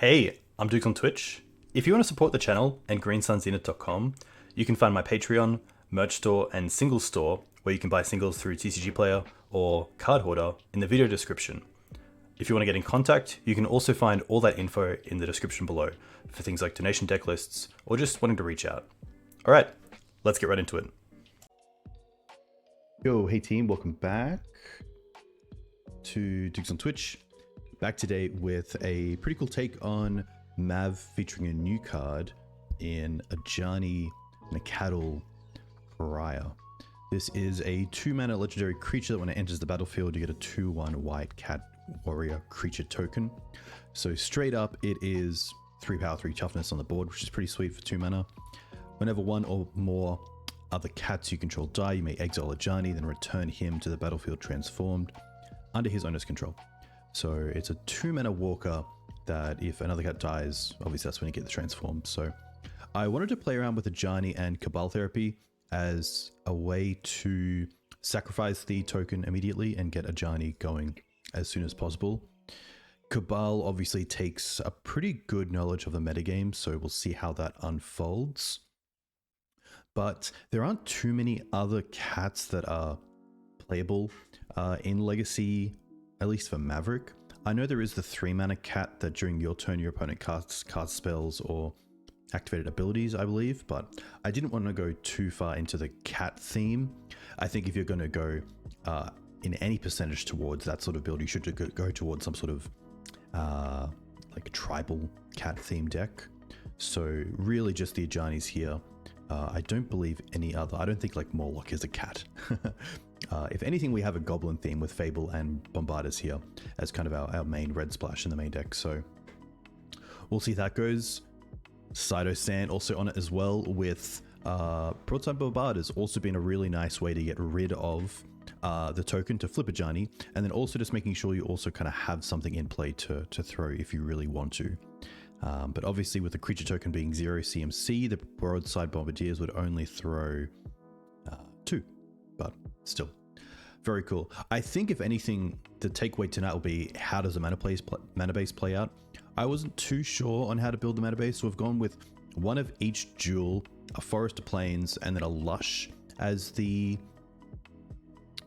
Hey, I'm Duke on Twitch. If you want to support the channel and greensunzenith.com, you can find my Patreon, merch store, and singles store where you can buy singles through TCG Player or Card Hoarder in the video description. If you want to get in contact, you can also find all that info in the description below for things like donation deck lists or just wanting to reach out. Alright, let's get right into it. Yo, hey team, welcome back to Dukes on Twitch. Back today with a pretty cool take on Mav featuring a new card in Ajani, Nacatl, Pariah. This is a 2-mana legendary creature that when it enters the battlefield, you get a 2/1 white cat warrior creature token. So straight up, it is 3 power, 3 toughness on the board, which is pretty sweet for 2 mana. Whenever one or more other cats you control die, you may exile Ajani, then return him to the battlefield transformed under his owner's control. So it's a 2-mana walker that if another cat dies, obviously that's when you get the transform. So I wanted to play around with Ajani and Cabal Therapy as a way to sacrifice the token immediately and get Ajani going as soon as possible. Cabal obviously takes a pretty good knowledge of the metagame, so we'll see how that unfolds. But there aren't too many other cats that are playable in Legacy, at least for Maverick. I know there is the 3-mana cat that during your turn your opponent casts spells or activated abilities, I believe, but I didn't want to go too far into the cat theme. I think if you're going to go in any percentage towards that sort of build, you should go towards some sort of like a tribal cat theme deck. So really just the Ajani's here. I don't believe any other. I don't think like Morlock is a cat. If anything, we have a goblin theme with Fable and Bombardiers here as kind of our main red splash in the main deck. So we'll see how that goes. Cyto Sand also on it as well with Broadside Bombardiers also being a really nice way to get rid of the token to flip Ajani, and then also just making sure you also kind of have something in play to throw if you really want to. But obviously with the creature token being 0 CMC, the Broadside Bombardiers would only throw 2, but still. Very cool. I think if anything, the takeaway tonight will be how does the mana base play out. I wasn't too sure on how to build the mana base, so we've gone with one of each jewel, a Forest of Plains, and then a Lush as the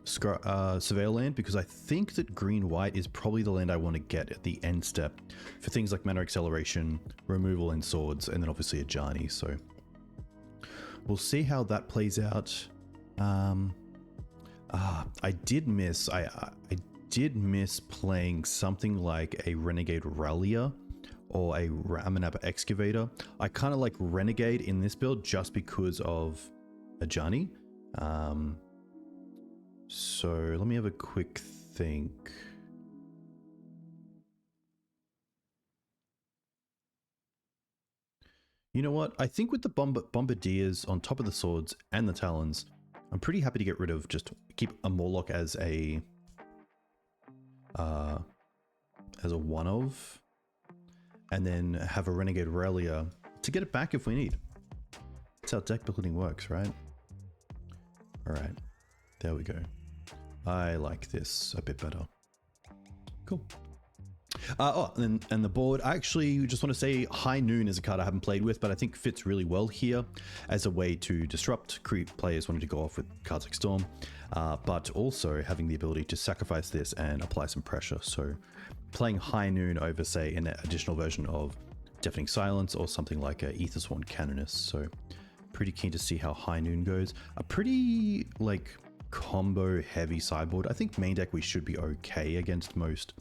surveil land, because I think that green-white is probably the land I want to get at the end step for things like mana acceleration, removal in swords, and then obviously Ajani. So we'll see how that plays out. I did miss playing something like a Renegade Rallier or a Ramanapa Excavator. I kind of like Renegade in this build just because of Ajani. So let me have a quick think. You know what? I think with the Bombardiers on top of the swords and the Talons, I'm pretty happy to get rid of, just keep a Morlock as a one-of, and then have a Renegade Rallier to get it back if we need. That's how deck building works, right? Alright, there we go. I like this a bit better. Cool. And the board, I actually just want to say High Noon is a card I haven't played with, but I think fits really well here as a way to disrupt players wanting to go off with cards like Storm, but also having the ability to sacrifice this and apply some pressure. So playing High Noon over, say, an additional version of Deafening Silence or something like a Aethersworn Canonist. So pretty keen to see how High Noon goes. A pretty, like, combo heavy sideboard. I think main deck we should be okay against most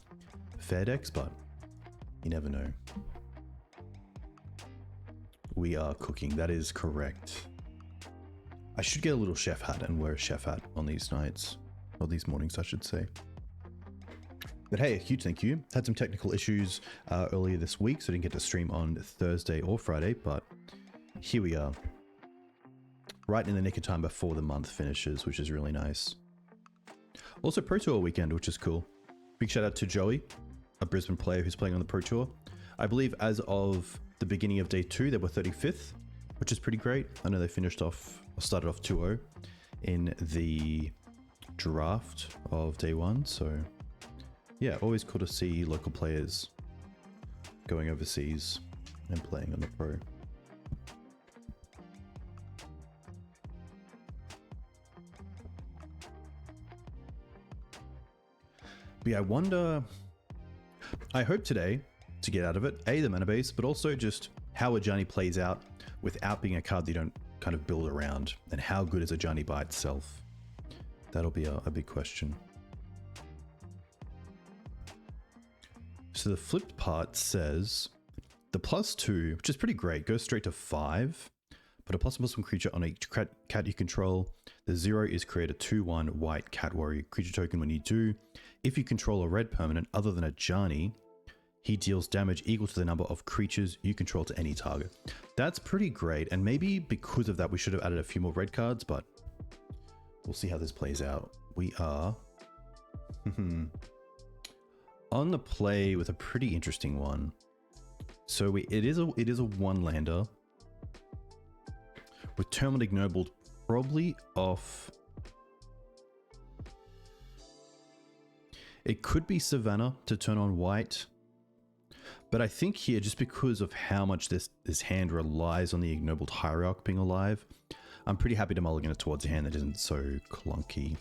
fair decks, but you never know. We are cooking, that is correct. I should get a little chef hat and wear a chef hat on these nights, or these mornings I should say. But hey, a huge thank you. Had some technical issues earlier this week, so I didn't get to stream on Thursday or Friday, but here we are. Right in the nick of time before the month finishes, which is really nice. Also Pro Tour weekend, which is cool. Big shout out to Joey, a Brisbane player who's playing on the Pro Tour. I believe as of the beginning of day 2, they were 35th, which is pretty great. I know they finished off, or started off 2-0 in the draft of day 1. So yeah, always cool to see local players going overseas and playing on the pro. But yeah, I wonder... I hope today to get out of it, A, the mana base, but also just how Ajani plays out without being a card that you don't kind of build around, and how good is Ajani by itself. That'll be a big question. So the flipped part says the +2, which is pretty great, goes straight to 5, but a +1/+1 creature on each cat you control. The 0 is create a 2/1 white cat warrior creature token. When you do, if you control a red permanent other than Ajani, he deals damage equal to the number of creatures you control to any target. That's pretty great, and maybe because of that we should have added a few more red cards, but we'll see how this plays out. We are on the play with a pretty interesting one. So it is a 1-lander with turn 1 ignobled, probably off. It could be Savannah to turn on white, but I think here, just because of how much this hand relies on the Ignoble Hierarch being alive, I'm pretty happy to mulligan it towards a hand that isn't so clunky.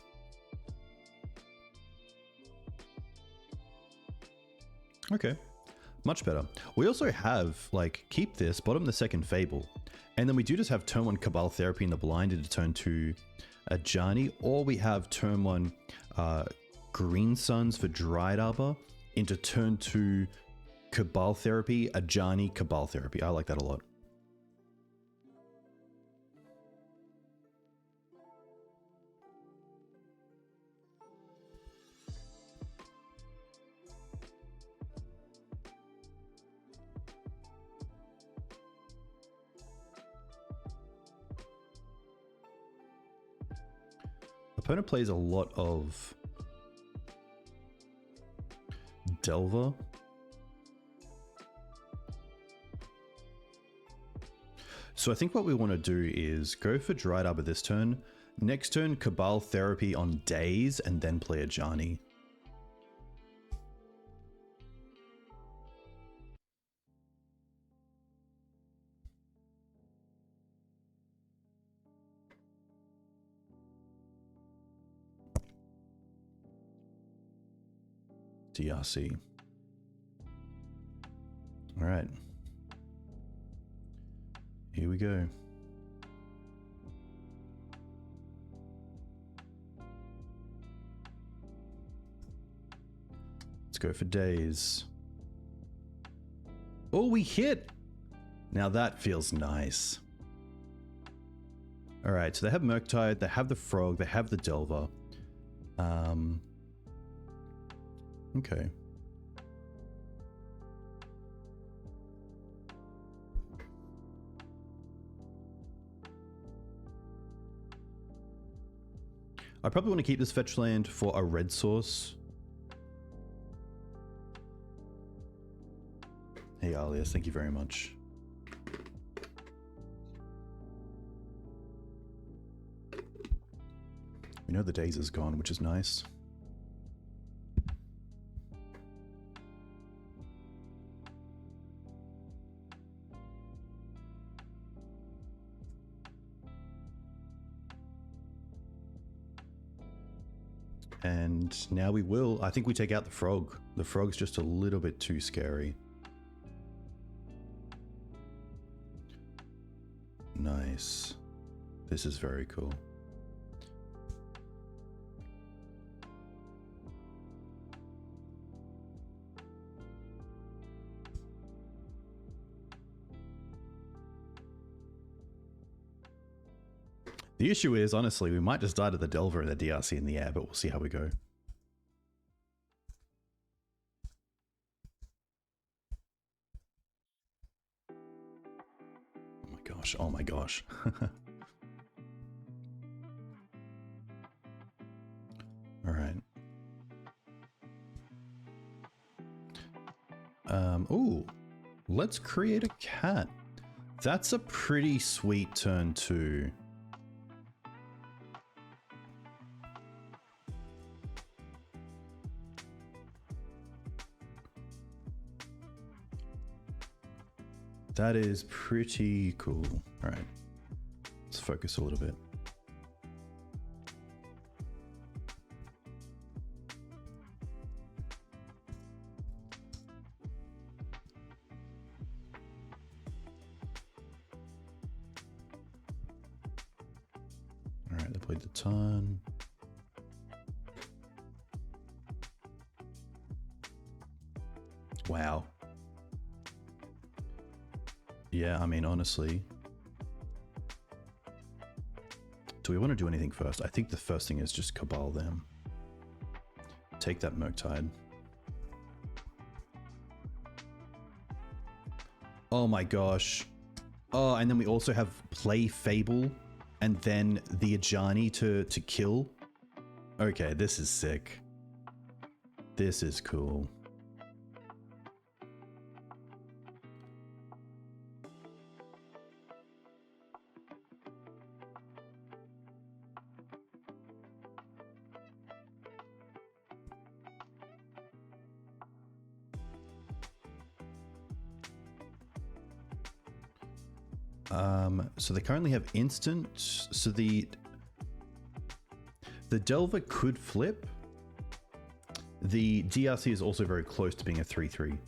Okay, much better. We also have, like, keep this, bottom the second Fable, and then we do just have turn 1 Cabal Therapy in the blind into turn 2 Ajani, or we have turn 1 Green Suns for Dryad Arbor into turn 2 Cabal Therapy, Ajani, Cabal Therapy. I like that a lot. Opponent plays a lot of Delver. So I think what we want to do is go for Dryad Arbor this turn. Next turn, Cabal Therapy on days, and then play Ajani. DRC. All right. Here we go. Let's go for days. Oh, we hit! Now that feels nice. All right, so they have Murktide, they have the Frog, they have the Delver. Okay. I probably want to keep this fetch land for a red source. Hey Alias, thank you very much. We know the days is gone, which is nice. And now we will. I think we take out the Frog. The Frog's just a little bit too scary. Nice. This is very cool. The issue is, honestly, we might just die to the Delver and the DRC in the air, but we'll see how we go. Oh my gosh, oh my gosh. All right. Ooh, let's create a cat. That's a pretty sweet turn too. That is pretty cool. All right, let's focus a little bit. All right, they played the turn. Wow. Yeah, I mean, honestly. Do we want to do anything first? I think the first thing is just Cabal them. Take that Murktide. Oh my gosh. Oh, and then we also have play Fable and then the Ajani to kill. Okay, this is sick. This is cool. So they currently have instant. So the Delver could flip. The DRC is also very close to being a 3/3.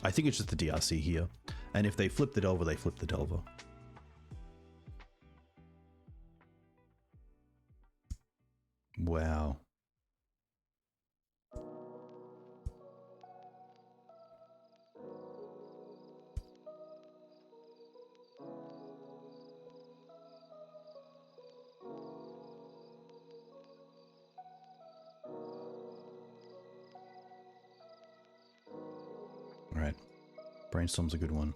I think it's just the DRC here. And if they flip the Delver, they flip the Delver. Wow. All right. Brainstorm's a good one.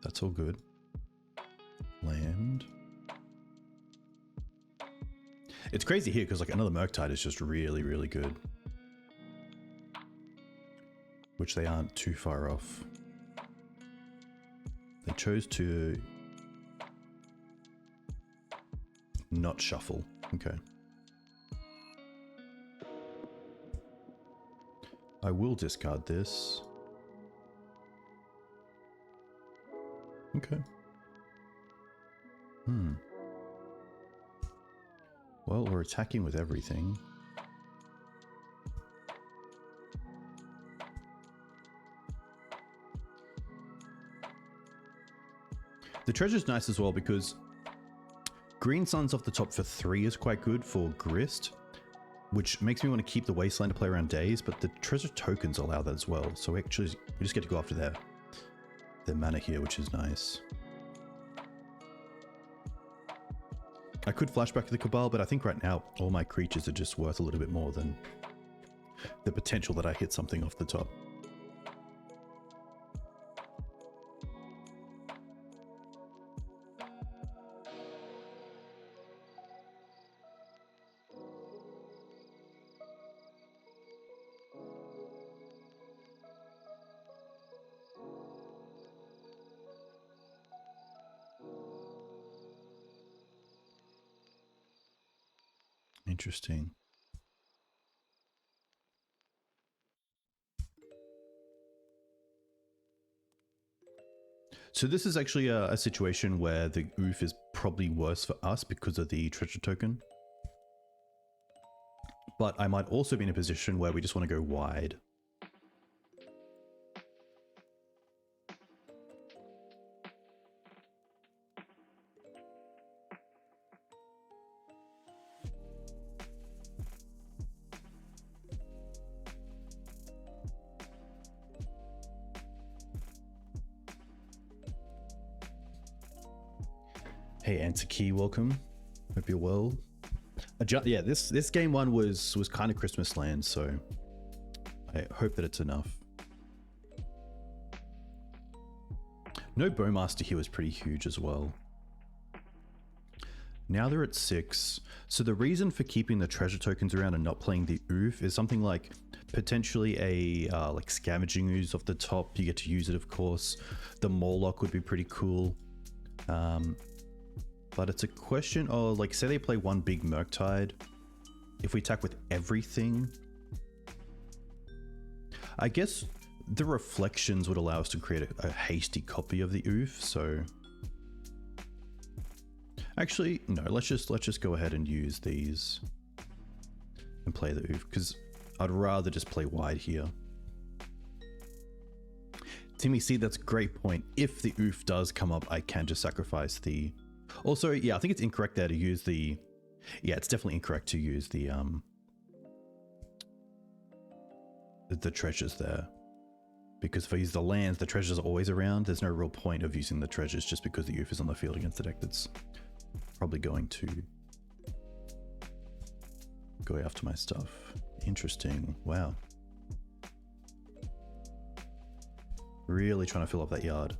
That's all good. Land. It's crazy here because like another Murktide is just really, really good. Which they aren't too far off. They chose to not shuffle. Okay. I will discard this. Okay. Well, we're attacking with everything. The treasure's nice as well because Green Sun's off the top for 3 is quite good for Grist, which makes me want to keep the Wasteland to play around days, but the treasure tokens allow that as well. So we just get to go after their mana here, which is nice. I could flashback to the Cabal, but I think right now all my creatures are just worth a little bit more than the potential that I hit something off the top. Interesting. So this is actually a situation where the Ouphe is probably worse for us because of the treasure token. But I might also be in a position where we just want to go wide. Hey, Anti-Key, welcome. Hope you're well. Yeah, this game one was kind of Christmas land, so I hope that it's enough. No Bowmaster here was pretty huge as well. Now they're at 6. So the reason for keeping the treasure tokens around and not playing the Ouphe is something like potentially a like Scavenging Ooze off the top. You get to use it, of course. The Morlock would be pretty cool. But it's a question of, like, say they play one big Murktide. If we attack with everything, I guess the Reflections would allow us to create a hasty copy of the Ouphe, so... Actually, no, let's just go ahead and use these and play the Ouphe, because I'd rather just play wide here. Timmy, see, that's a great point. If the Ouphe does come up, I can just sacrifice the... Also, yeah, I think it's incorrect there to use the... Yeah, it's definitely incorrect to use the treasures there. Because if I use the lands, the treasures are always around. There's no real point of using the treasures just because the Ouphe is on the field against the deck that's probably going to go after my stuff. Interesting. Wow. Really trying to fill up that yard.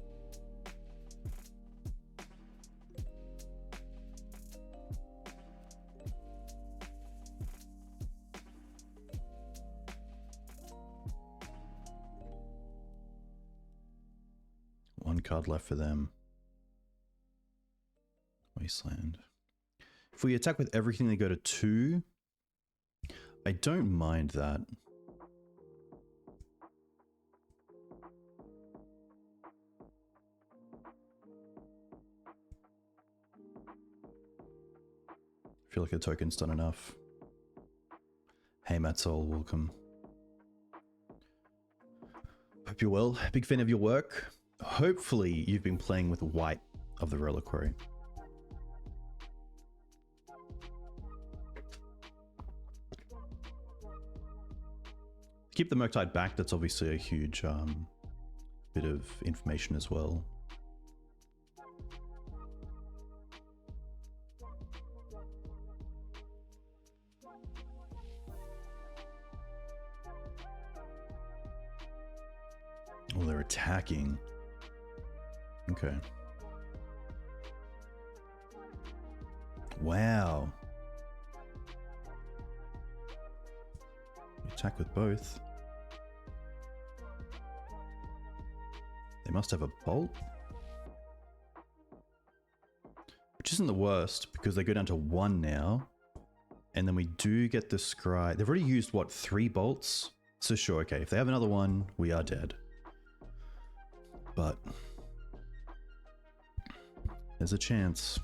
One card left for them. Wasteland. If we attack with everything, they go to 2. I don't mind that. I feel like a token's done enough. Hey Matsol, welcome. Hope you're well. Big fan of your work. Hopefully you've been playing with white of the Reliquary. Keep the Murktide back, that's obviously a huge bit of information as well. Oh, they're attacking. Okay. Wow. Attack with both. They must have a bolt. Which isn't the worst, because they go down to 1 now. And then we do get the scry. They've already used, what, 3 bolts? So sure, okay, if they have another one, we are dead. But there's a chance.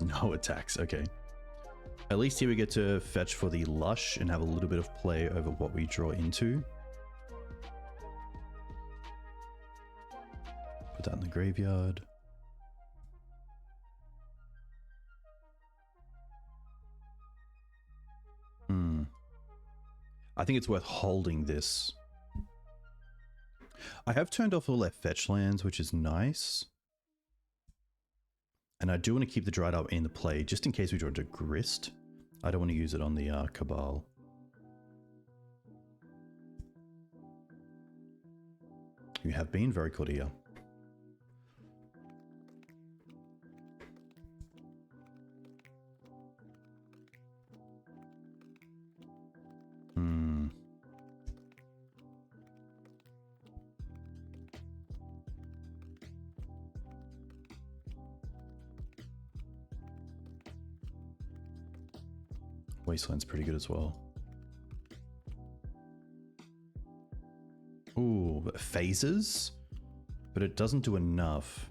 No attacks, okay. At least here we get to fetch for the Lush and have a little bit of play over what we draw into. Put that in the graveyard. I think it's worth holding this. I have turned off all their fetch lands, which is nice. And I do want to keep the Dryad Arbor in the play, just in case we draw into Grist. I don't want to use it on the Cabal. You have been very good here. Wasteland's pretty good as well. Ooh, phases? But it doesn't do enough.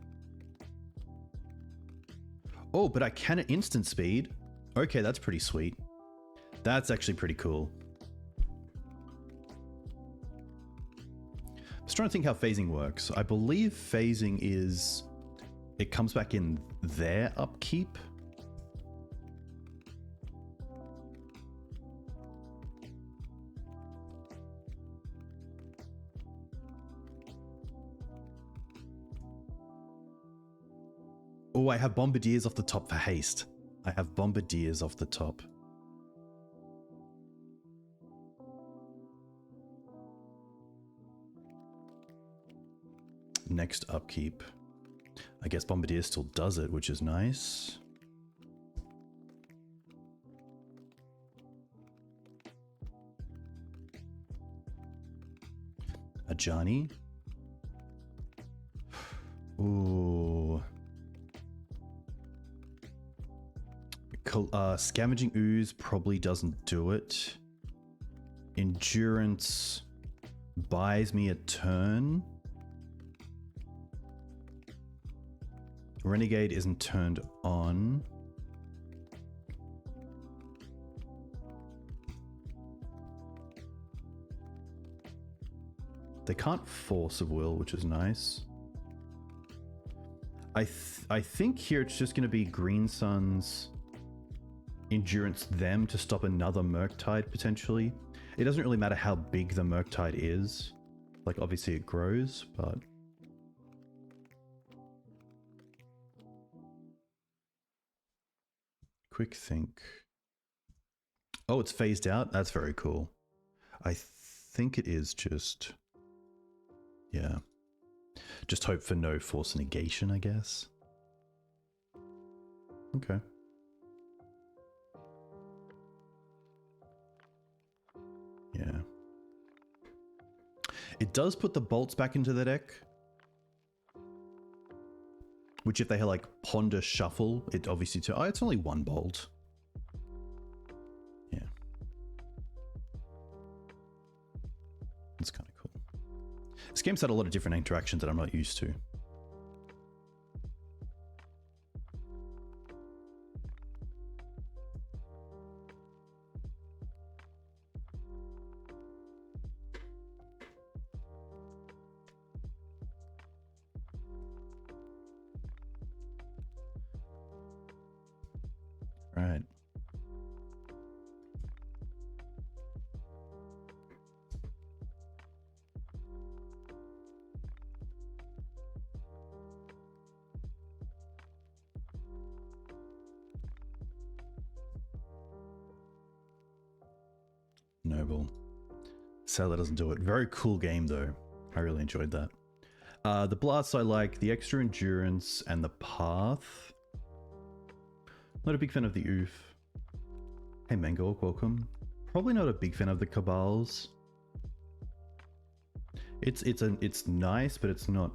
Oh, but I can at instant speed. Okay, that's pretty sweet. That's actually pretty cool. I was trying to think how phasing works. I believe phasing is it comes back in their upkeep. Oh, I have Bombardiers off the top for haste. I have Bombardiers off the top. Next upkeep. I guess Bombardier still does it, which is nice. Ajani. Ooh. Scavenging Ooze probably doesn't do it. Endurance buys me a turn. Renegade isn't turned on. They can't Force of Will, which is nice. I think here it's just going to be Green Sun's Endurance them to stop another Murktide potentially. It doesn't really matter how big the Murktide is. Like obviously it grows, but... Quick think. Oh, it's phased out? That's very cool. I think it is just... Yeah. Just hope for no force negation, I guess. Okay. Yeah. It does put the bolts back into the deck. Which if they had like Ponder Shuffle, it obviously... Oh, it's only one bolt. Yeah. That's kind of cool. This game's had a lot of different interactions that I'm not used to. Right. Noble. Sadly doesn't do it. Very cool game though. I really enjoyed that. The blasts I like, the extra endurance and the path. Not a big fan of the Ouphe. Hey Mangork, welcome. Probably not a big fan of the Cabals. It's nice, but it's not.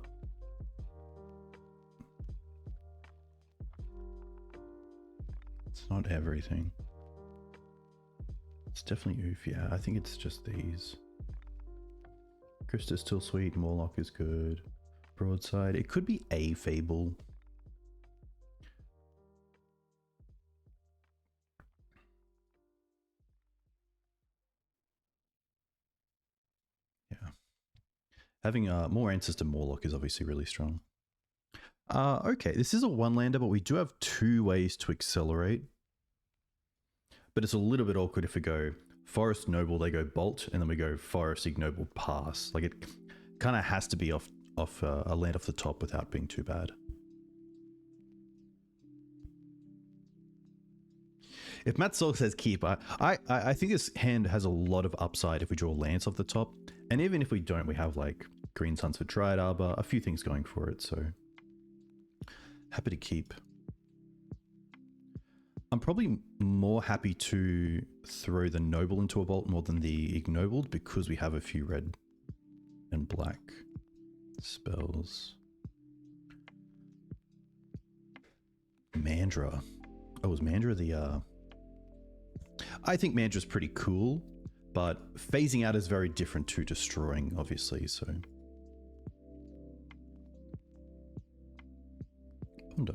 It's not everything. It's definitely Ouphe, yeah. I think it's just these. Grist is still sweet, Morlock is good. Broadside, it could be a Fable. Having more answers to Morlock is obviously really strong. Okay, this is a one-lander, but we do have two ways to accelerate. But it's a little bit awkward if we go Forest Noble, they go Bolt, and then we go Forest Ignoble Pass. Like it kind of has to be off a land off the top without being too bad. If Matt Solk says keep, I think this hand has a lot of upside if we draw lands off the top. And even if we don't, we have like Green Suns for Dryad Arbor, a few things going for it, so happy to keep. I'm probably more happy to throw the Noble into a Bolt more than the Ignobled because we have a few red and black spells. Mandra. Oh, was Mandra the... I think Mandra's pretty cool, but phasing out is very different to destroying, obviously, so... Ponder.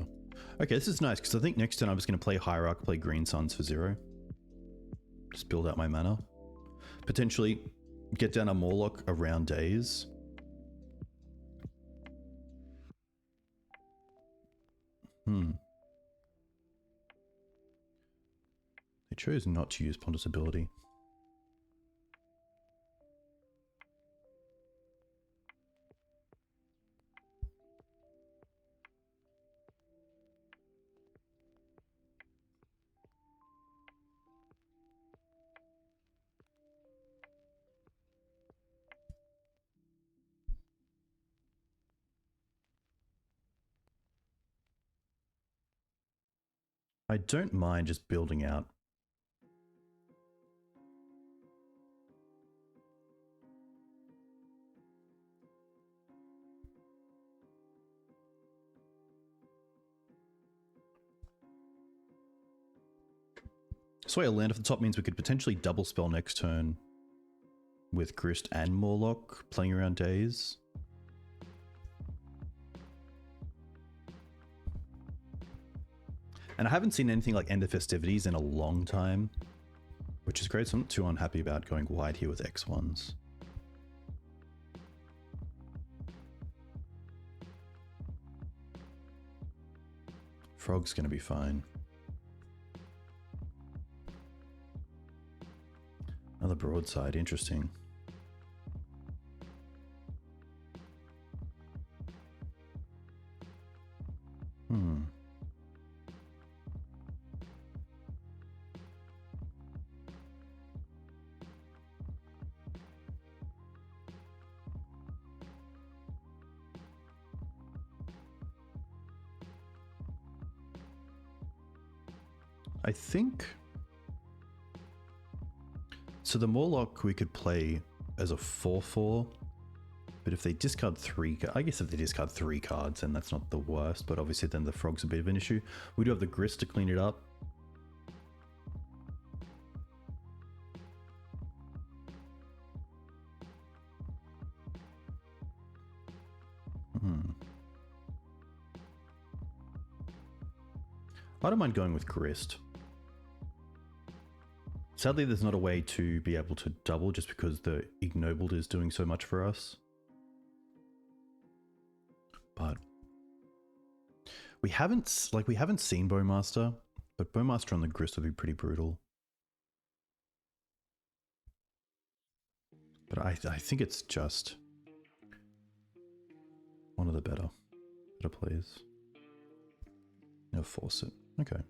Okay, this is nice, because I think next turn I'm just going to play Hierarch, play Green Suns for 0. Just build out my mana. Potentially get down a Morlock around days. It chose not to use Ponder's ability. I don't mind just building out. Sway a land at the top means we could potentially double spell next turn with Grist and Morlock playing around days. And I haven't seen anything like End of Festivities in a long time, which is great, so I'm not too unhappy about going wide here with X1s. Frog's gonna be fine. Another Broadside, interesting. I think... So the Morlock we could play as a 4/4, but if they discard 3... I guess if they discard 3 cards, then that's not the worst, but obviously then the Frog's a bit of an issue. We do have the Grist to clean it up. I don't mind going with Grist. Sadly, there's not a way to be able to double just because the Ignobled is doing so much for us. But we haven't seen Bowmaster, but Bowmaster on the Grist would be pretty brutal. But I think it's just one of the better plays. No, force it. Okay.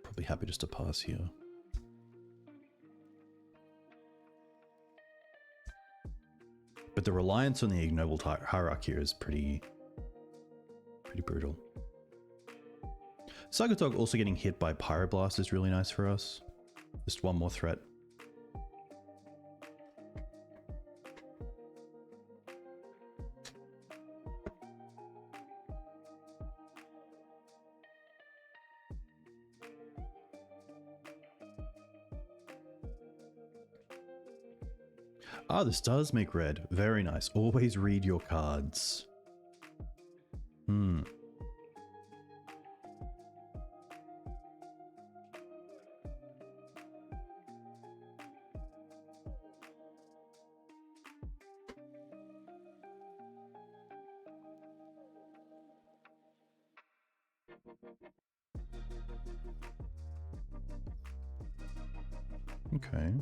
Probably happy just to pass here. But the reliance on the Ignoble Hierarch here is pretty brutal. Sagatog also getting hit by Pyroblast is really nice for us. Just one more threat. Ah, this does make red. Very nice. Always read your cards. Okay.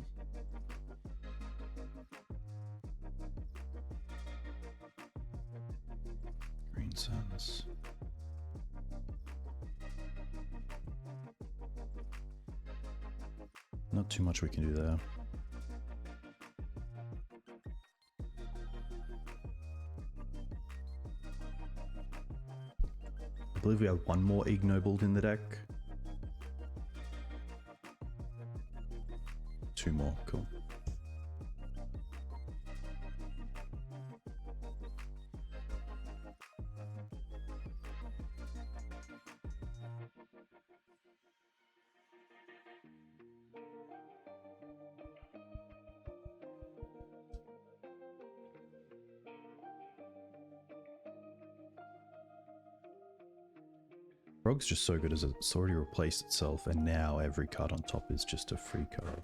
Green Suns. Not too much we can do there. I believe we have one more Ignobled in the deck. 2 more, cool. Rogue's just so good as it's already replaced itself, and now every card on top is just a free card.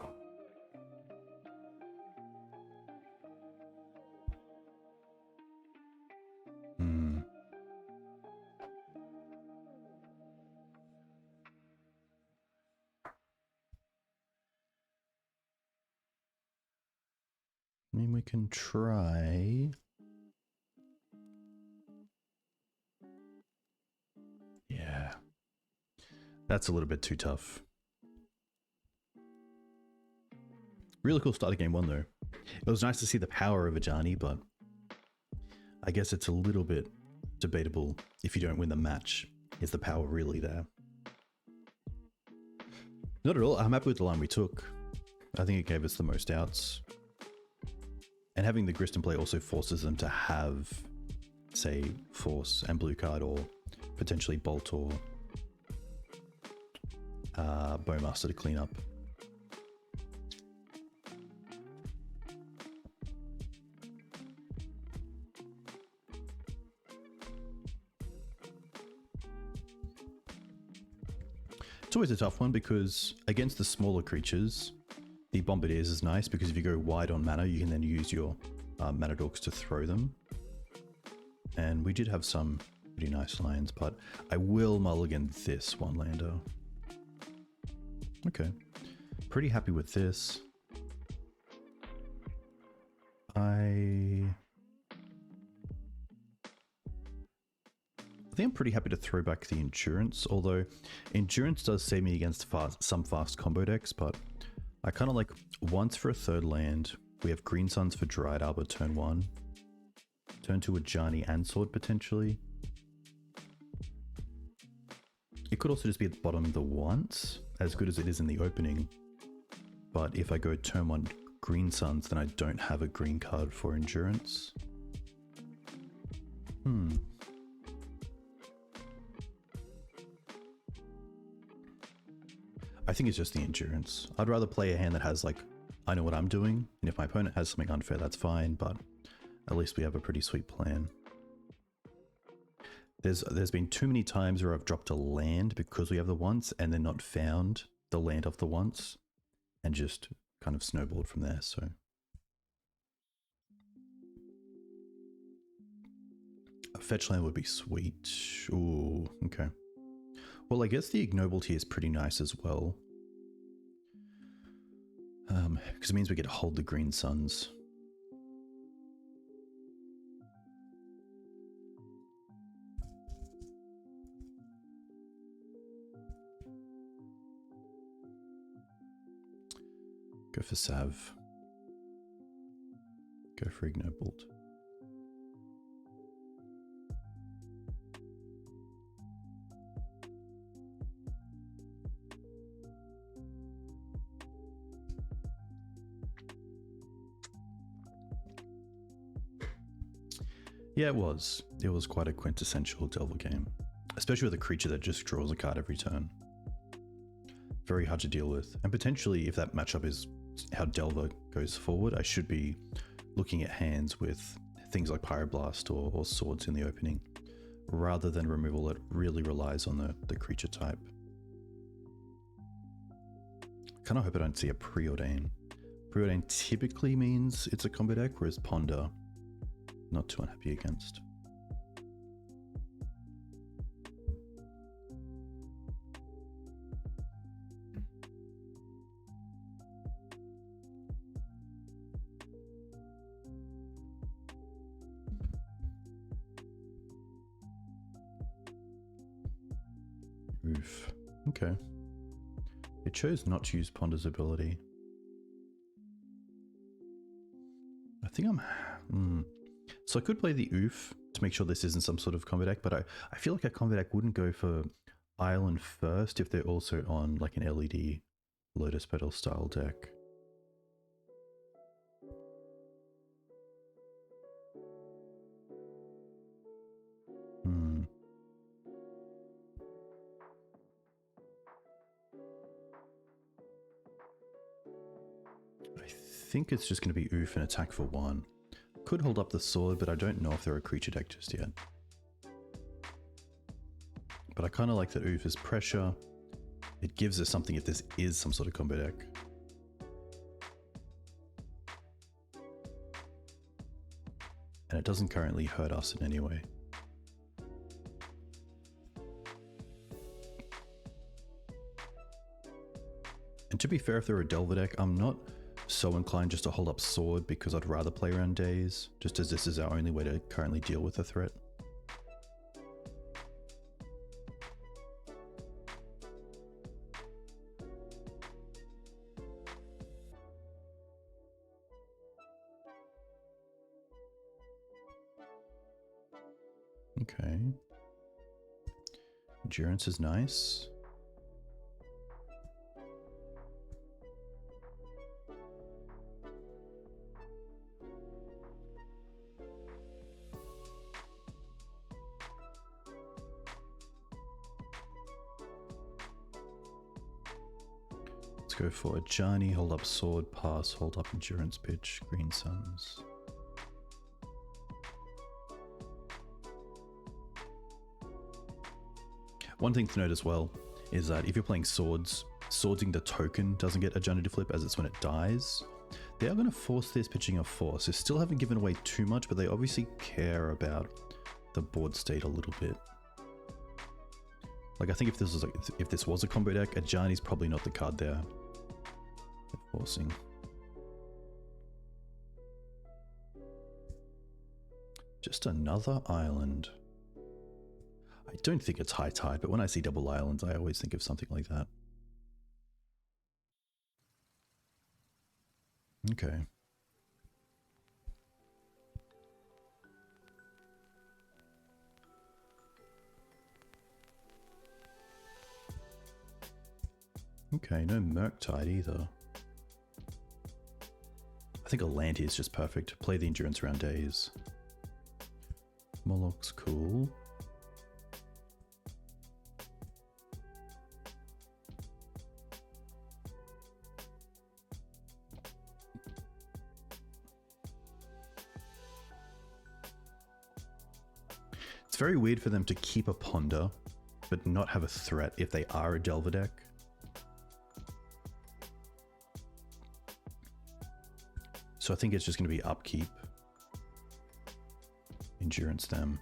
I mean, we can try. Yeah. That's a little bit too tough. Really cool start of game 1 though. It was nice to see the power of Ajani, but I guess it's a little bit debatable if you don't win the match. Is the power really there? Not at all. I'm happy with the line we took. I think it gave us the most outs. And having the Grist in play also forces them to have, say, Force and blue card, or potentially Bolt or Bowmaster to clean up. It's always a tough one because against the smaller creatures, the Bombardiers is nice because if you go wide on mana, you can then use your mana dorks to throw them. And we did have some pretty nice lines, but I will mulligan this one lander. Okay, pretty happy with this. I think I'm pretty happy to throw back the Endurance, although Endurance does save me against some fast combo decks, but I kind of like once for a third land. We have Green Suns for Dryad Arbor turn 1. Turn 2 Ajani and Sword potentially. It could also just be at the bottom the once, as good as it is in the opening. But if I go turn 1 Green Suns, then I don't have a green card for Endurance. I think it's just the Endurance. I'd rather play a hand that has like, I know what I'm doing, and if my opponent has something unfair, that's fine, but at least we have a pretty sweet plan. There's been too many times where I've dropped a land because we have the once and then not found the land off the once and just kind of snowballed from there, so. A fetch land would be sweet. Ooh, okay. Well, I guess the Ignoble here is pretty nice as well. Because it means we get to hold the Green Suns. Go for Sav. Go for Ignobled. Yeah, it was. It was quite a quintessential Delver game, especially with a creature that just draws a card every turn. Very hard to deal with, and potentially if that matchup is how Delver goes forward, I should be looking at hands with things like Pyroblast or Swords in the opening, rather than removal that really relies on the creature type. Kind of hope I don't see a Preordain. Preordain typically means it's a combo deck, whereas Ponder, not too unhappy against. Oof. Okay. It chose not to use Ponder's ability. I think I'm... So I could play the Ouphe to make sure this isn't some sort of combo deck, but I feel like a combo deck wouldn't go for Island first if they're also on like an LED Lotus Petal style deck. I think it's just going to be Ouphe and attack for 1. Could hold up the sword, but I don't know if they're a creature deck just yet. But I kind of like that Ouphe is pressure. It gives us something if this is some sort of combo deck. And it doesn't currently hurt us in any way. And to be fair, if they're a Delver deck, I'm not so inclined just to hold up sword because I'd rather play around days, just as this is our only way to currently deal with the threat. Okay. Endurance is nice. Let's go for Ajani, hold up sword, pass, hold up endurance, pitch, green suns. One thing to note as well is that if you're playing swords, swording the token doesn't get Ajani to flip as it's when it dies. They are going to force this pitching a force. They still haven't given away too much, but they obviously care about the board state a little bit. Like I think if this was a combo deck, Ajani's probably not the card there. They're forcing. Just another island. I don't think it's high tide, but when I see double islands, I always think of something like that. Okay. Okay, no Murktide either. I think a land here is just perfect. Play the endurance around days. Moloch's cool. It's very weird for them to keep a Ponder, but not have a threat if they are a Delver deck. So I think it's just going to be upkeep. Endurance them.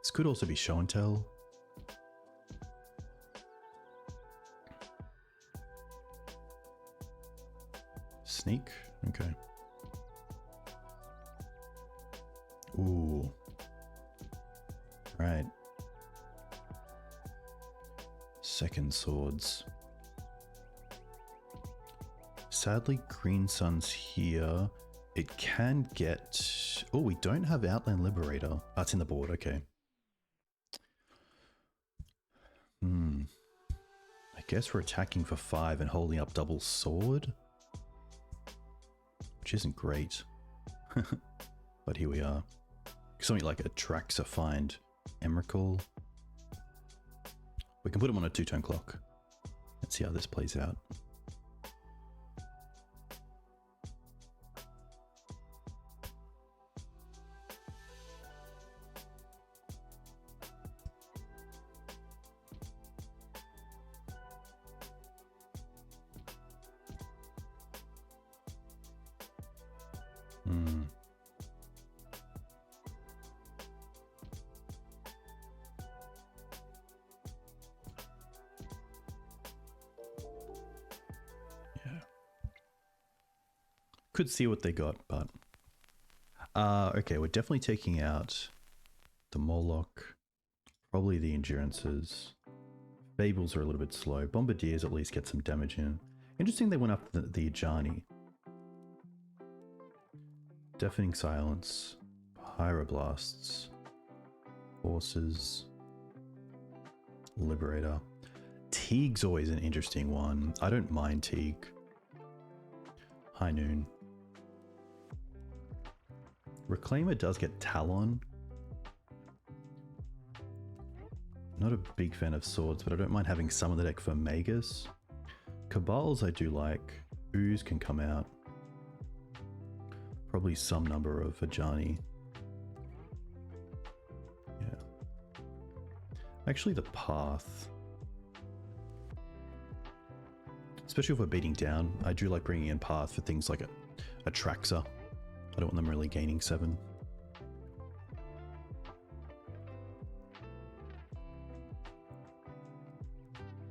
This could also be show and tell. Sneak? Okay. Ooh. Right. Second swords. Sadly, Green Sun's here. It can get... Oh, we don't have Outland Liberator. That's in the board, okay. I guess we're attacking for 5 and holding up double sword. Which isn't great. But here we are. Something like Atraxa Find Emrakul. We can put him on a 2-turn clock. Let's see how this plays out. Could see what they got, but okay, we're definitely taking out the Moloch, probably the Endurances. Fables are a little bit slow. Bombardiers at least get some damage in. Interesting they went after the Ajani. Deafening Silence, Pyroblasts, Forces, Liberator. Teeg's always an interesting one. I don't mind Teeg. High Noon. Reclaimer does get Talon. Not a big fan of swords, but I don't mind having some of the deck for Magus. Cabals I do like. Ooze can come out. Probably some number of Ajani. Yeah. Actually, the path. Especially if we're beating down, I do like bringing in path for things like a Traxxer. I don't want them really gaining 7.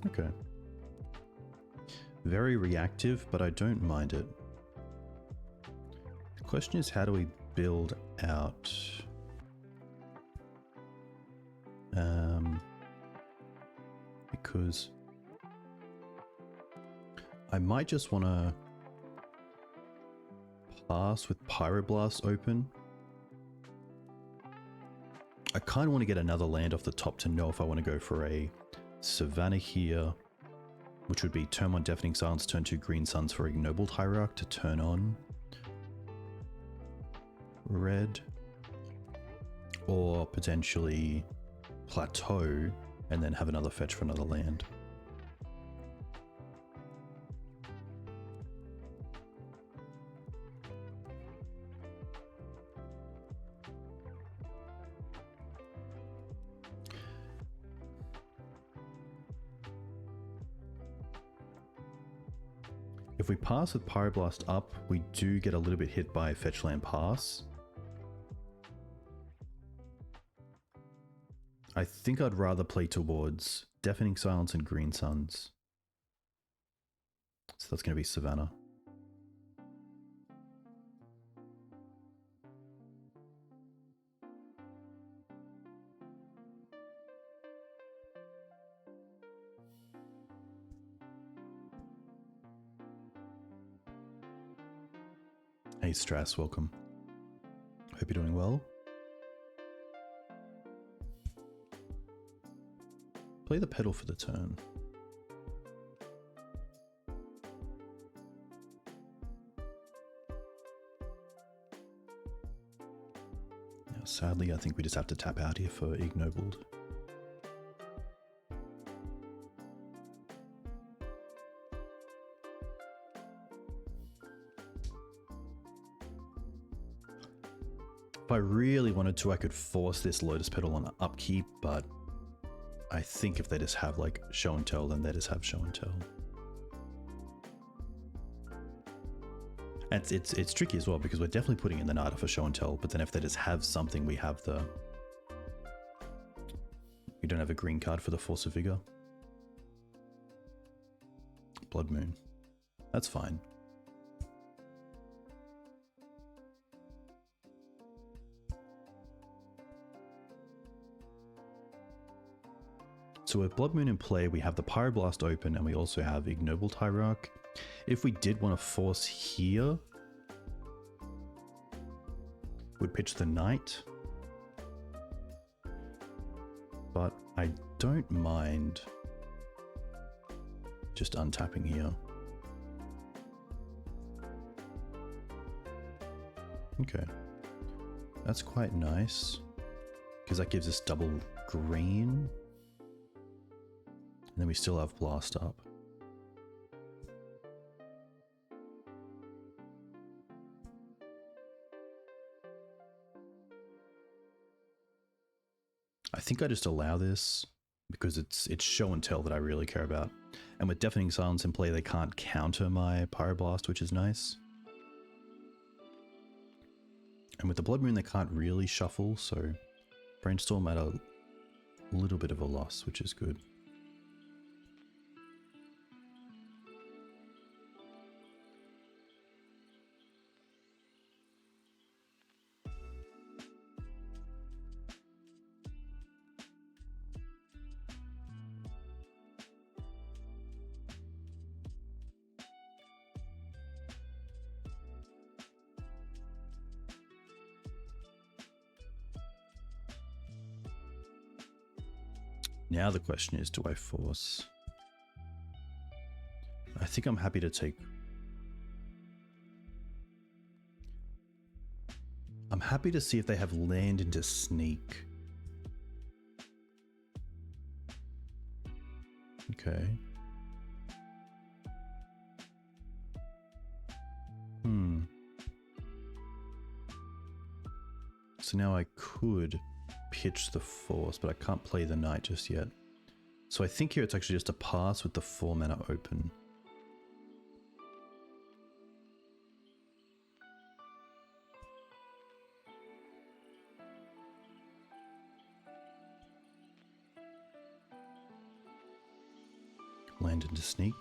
Okay. Very reactive, but I don't mind it. The question is, how do we build out? Because I might just want to pass with Pyroblast open. I kind of want to get another land off the top to know if I want to go for a Savannah here, which would be turn 1 Deafening Silence, turn 2 Green Suns for Ignoble Hierarch to turn on red, or potentially Plateau and then have another fetch for another land. If we pass with Pyroblast up, we do get a little bit hit by Fetch Land Pass. I think I'd rather play towards Deafening Silence and Green Suns. So that's going to be Savannah. Hey Strass, welcome. Hope you're doing well. Play the pedal for the turn. Now, sadly, I think we just have to tap out here for Ignobled. If I really wanted to, I could force this Lotus Petal on upkeep, but I think if they just have like show and tell, then they just have show and tell. And it's tricky as well because we're definitely putting in the Nada for show and tell, but then if they just have something, we don't have a green card for the Force of Vigor. Blood Moon. That's fine. So with Blood Moon in play, we have the Pyroblast open and we also have Ignoble Hierarch. If we did want to force here, we'd pitch the Knight. But I don't mind just untapping here. Okay. That's quite nice, because that gives us double green. And then we still have Blast up. I think I just allow this because it's show and tell that I really care about. And with Deafening Silence in play, they can't counter my Pyroblast, which is nice. And with the Blood Moon, they can't really shuffle, so Brainstorm at a little bit of a loss, which is good. Now the question is, do I force? I think I'm happy to take... I'm happy to see if they have land into Sneak. Okay. So now I could pitch the Force, but I can't play the Knight just yet. So I think here it's actually just a pass with the 4 mana open. Land into sneak.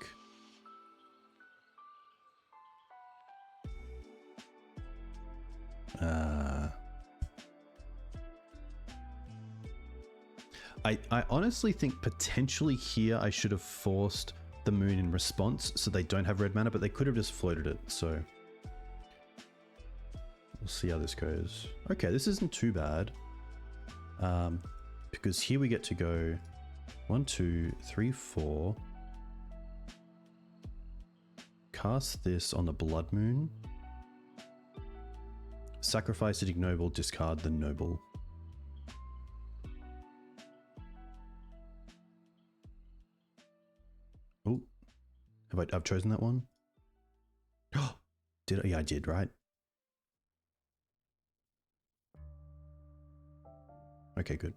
I honestly think potentially here I should have forced the moon in response so they don't have red mana, but they could have just floated it, so we'll see how this goes. Okay, this isn't too bad, because here we get to go 1, 2, 3, 4. Cast this on the Blood Moon. Sacrifice it, Ignoble, discard the Noble. Oh, I've chosen that one? Oh, did I? Yeah, I did, right? Okay, good.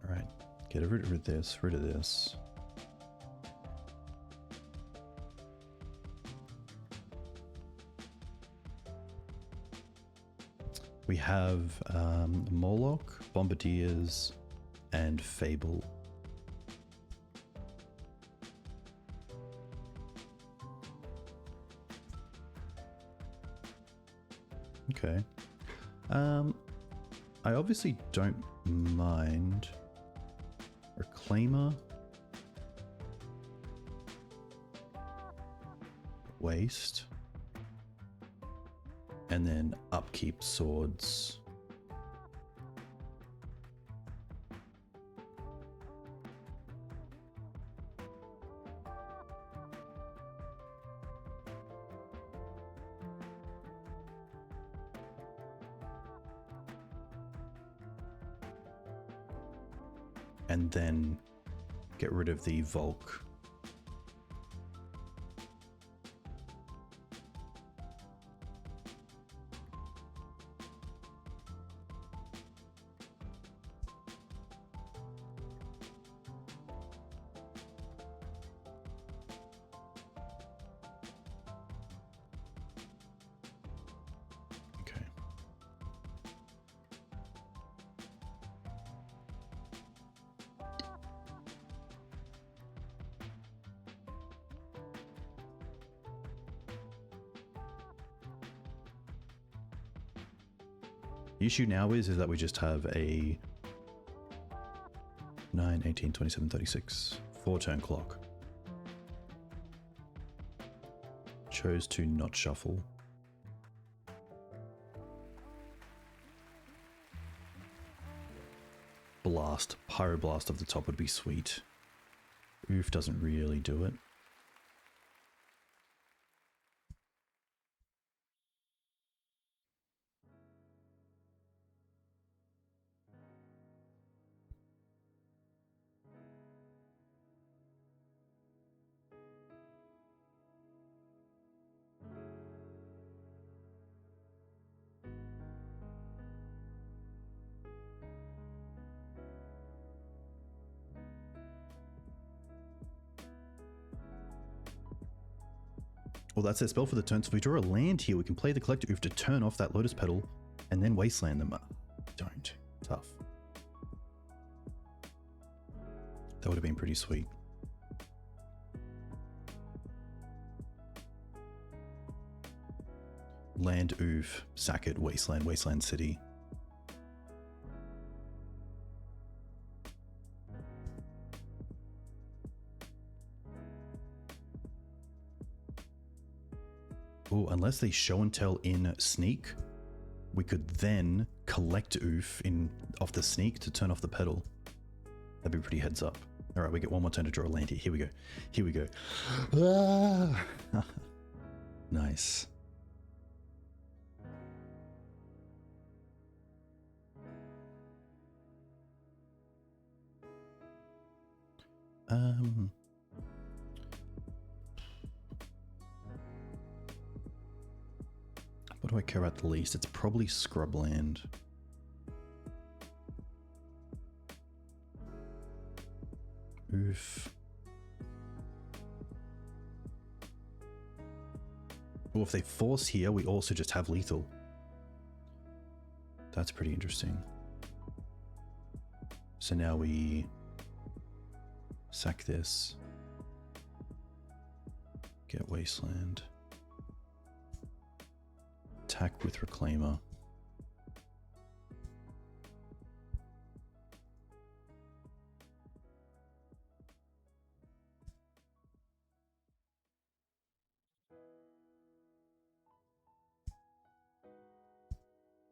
All right, get rid of this, rid of this. We have Moloch, Bombardiers, and Fable. Okay. I obviously don't mind Reclaimer. Waste. And then upkeep swords. And then get rid of the Volk. The issue now is that we just have a 9, 18, 27, 36, 4-turn clock. Chose to not shuffle. Blast, Pyroblast off the top would be sweet. Ouphe doesn't really do it. Well, that's their spell for the turn. So if we draw a land here, we can play the Collector Ouphe to turn off that Lotus Petal and then Wasteland them. Don't. Tough. That would have been pretty sweet. Land Ouphe, sack it, Wasteland, Wasteland City. Oh, unless they show and tell in Sneak, we could then collect Ouphe in off the Sneak to turn off the Petal. That'd be pretty heads up. All right, we get one more turn to draw a land here. Here we go. Here we go. Ah! Nice. What do I care about the least? It's probably Scrubland. Oof. Well, if they force here, we also just have lethal. That's pretty interesting. So now we sack this. Get Wasteland. Attack with Reclaimer.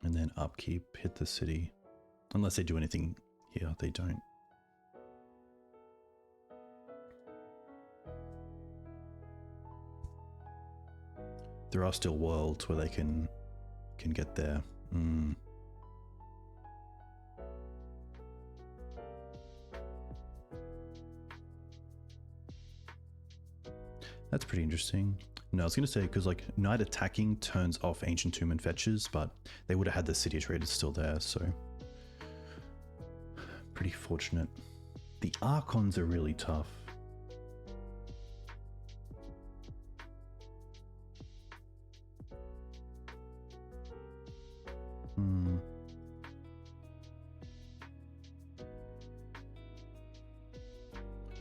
And then upkeep, hit the city. Unless they do anything here, they don't. There are still worlds where they can get there. That's pretty interesting. No, I was going to say, because like Knight attacking turns off Ancient Tomb and fetches, but they would have had the City of Traders still there, so pretty fortunate. The Archons are really tough.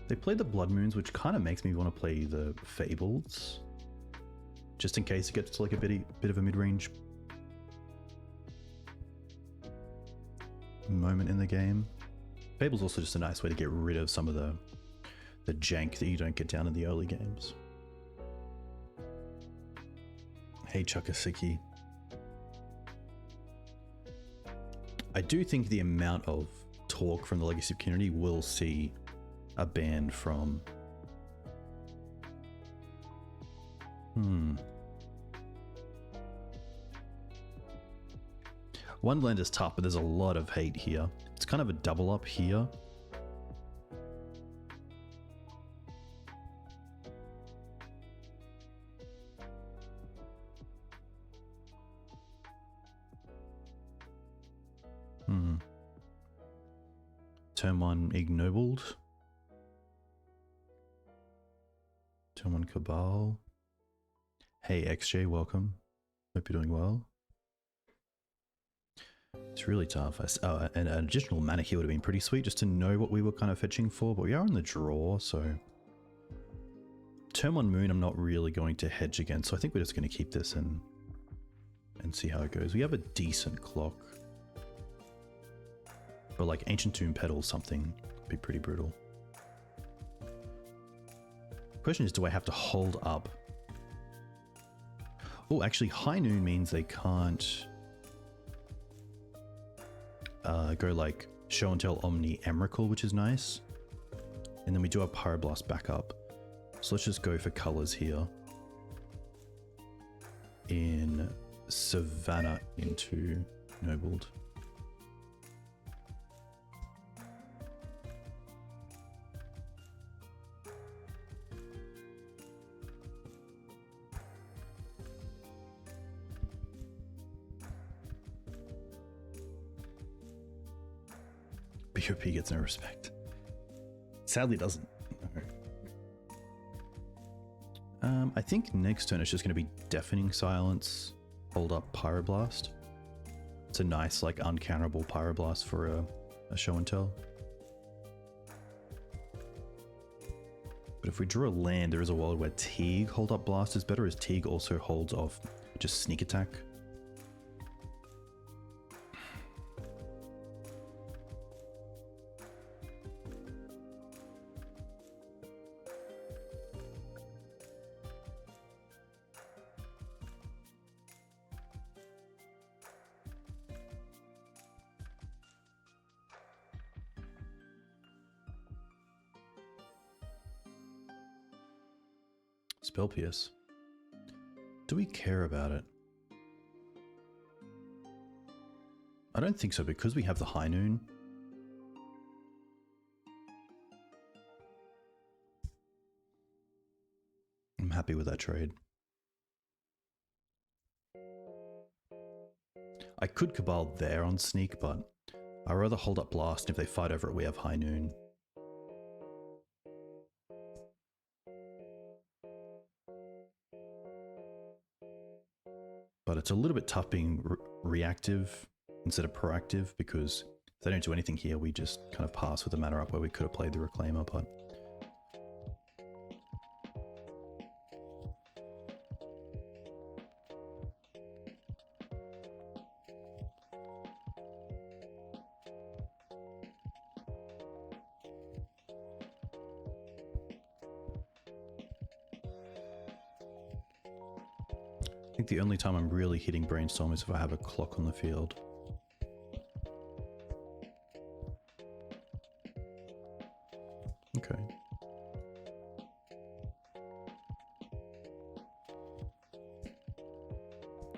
They played the Blood Moons, which kind of makes me want to play the Fables, just in case it gets to like a bit of a mid-range moment in the game. Fable's also just a nice way to get rid of some of the jank that you don't get down in the early games. Hey Chukasiki. I do think the amount of talk from the Legacy community will see a ban from... One land is tough, but there's a lot of hate here. It's kind of a double up here. Turn 1 Ignobled. Turn 1 Cabal. Hey XJ, welcome. Hope you're doing well. It's really tough. An additional mana here would have been pretty sweet just to know what we were kind of fetching for, but we are in the draw, so... Turn 1 Moon I'm not really going to hedge against, so I think we're just going to keep this and see how it goes. We have a decent clock. But like Ancient Tomb Petals something would be pretty brutal. Question is, do I have to hold up? Oh, actually High Noon means they can't go like Show and Tell Omni Emrakul, which is nice. And then we do have Pyroblast backup. So let's just go for colors here. In Savannah into Nobled. BOP gets no respect. Sadly doesn't. I think next turn it's just going to be Deafening Silence, hold up Pyroblast. It's a nice like uncounterable Pyroblast for a show and tell. But if we draw a land, there is a world where Teeg hold up Blast is better, as Teeg also holds off just sneak attack. Spell Pierce. Do we care about it? I don't think so, because we have the High Noon. I'm happy with that trade. I could Cabal there on Sneak, but I'd rather hold up Blast. If they fight over it, we have High Noon. But it's a little bit tough being reactive instead of proactive, because if they don't do anything here, we just kind of pass with the mana up where we could have played the Reclaimer, but... I think the only time I'm really hitting Brainstorm is if I have a clock on the field. Okay.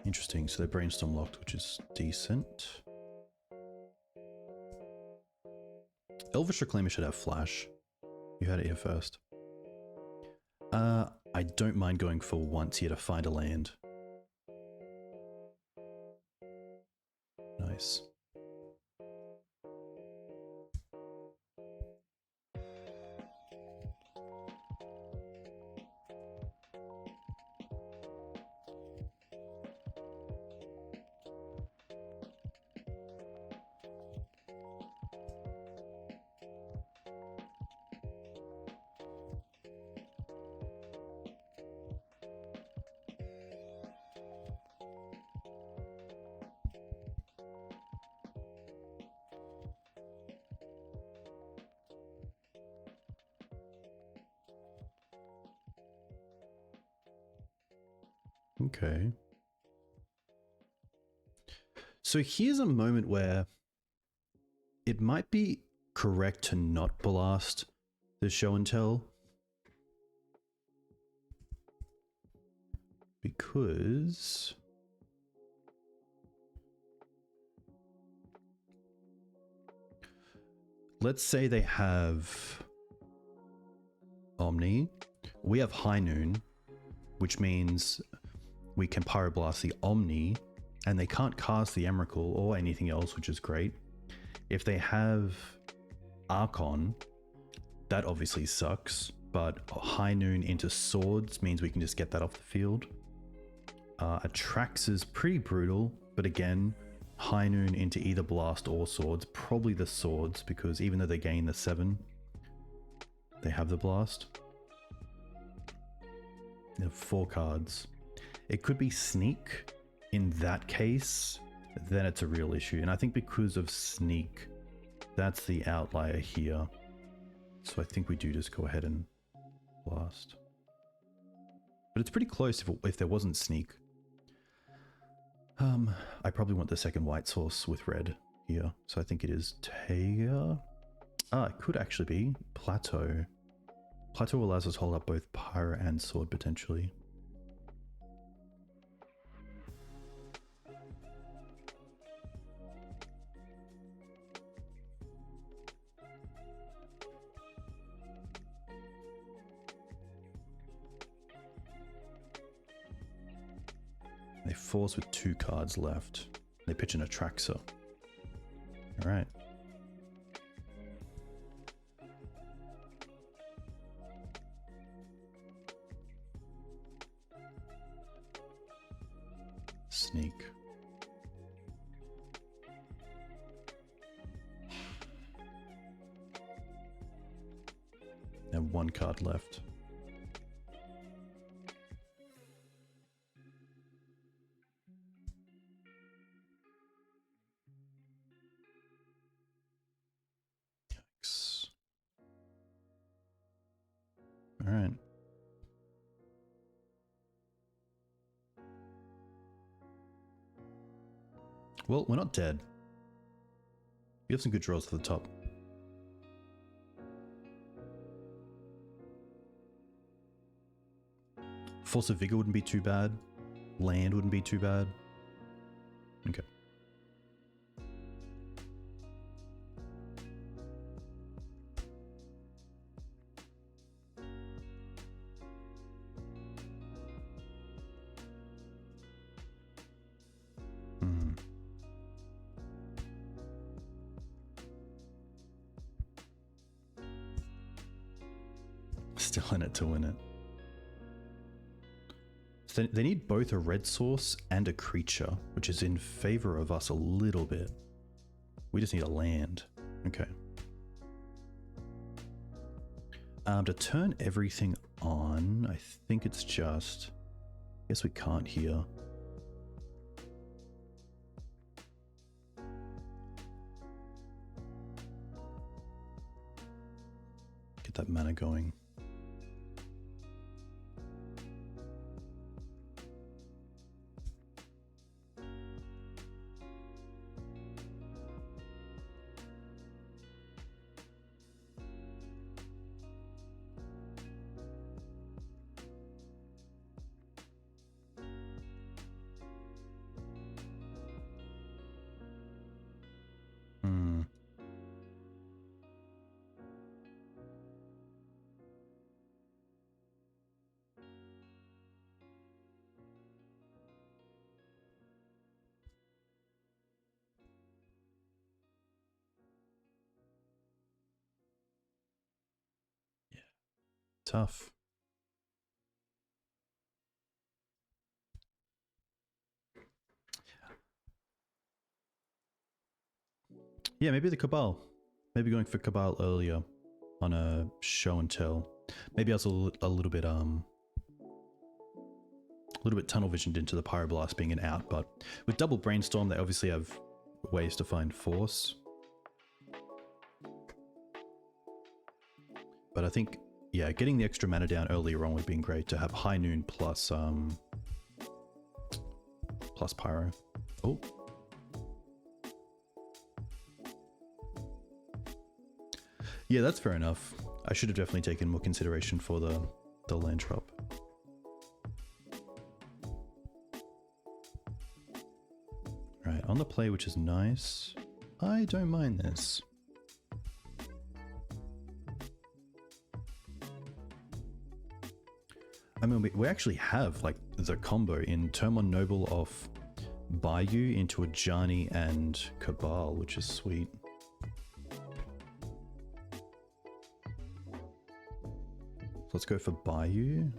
Interesting, so they're Brainstorm locked, which is decent. Elvish Reclaimer should have Flash. You had it here first. I don't mind going for once here to find a land. Nice. Okay. So here's a moment where it might be correct to not blast the show and tell. Because... let's say they have Omni. We have High Noon, which means we can Pyroblast the Omni, and they can't cast the Emrakul or anything else, which is great. If they have Archon, that obviously sucks, but High Noon into Swords means we can just get that off the field. Atrax is pretty brutal, but again, High Noon into either Blast or Swords, probably the Swords, because even though they gain the 7, they have the Blast. They have 4 cards. It could be Sneak. In that case, then it's a real issue. And I think because of Sneak, that's the outlier here. So I think we do just go ahead and Blast. But it's pretty close if there wasn't Sneak. I probably want the second white source with red here. So I think it is Taiga. It could actually be Plateau. Plateau allows us to hold up both Pyro and Sword potentially. They force with 2 cards left. They pitch an Atraxa. Alright. Sneak. And 1 card left. Yikes. All right. Well, we're not dead. We have some good draws to the top. Force of Vigor wouldn't be too bad. Land wouldn't be too bad. Okay. still in it to win it. So they need both a red source and a creature, which is in favor of us a little bit. We just need a land. Okay. To turn everything on, I think it's just... I guess we can't here. Get that mana going. Tough. Yeah, maybe the Cabal. Maybe going for Cabal earlier on a show and tell. Maybe I was a little bit tunnel visioned into the Pyroblast being an out, but with double Brainstorm, they obviously have ways to find Force. But I think, yeah, getting the extra mana down earlier on would have been great to have High Noon plus Pyro. Oh. Yeah, that's fair enough. I should have definitely taken more consideration for the land drop. Right, on the play, which is nice. I don't mind this. I mean, we actually have like the combo in turn 1 Noble off Bayou into Ajani and Cabal, which is sweet. So let's go for Bayou.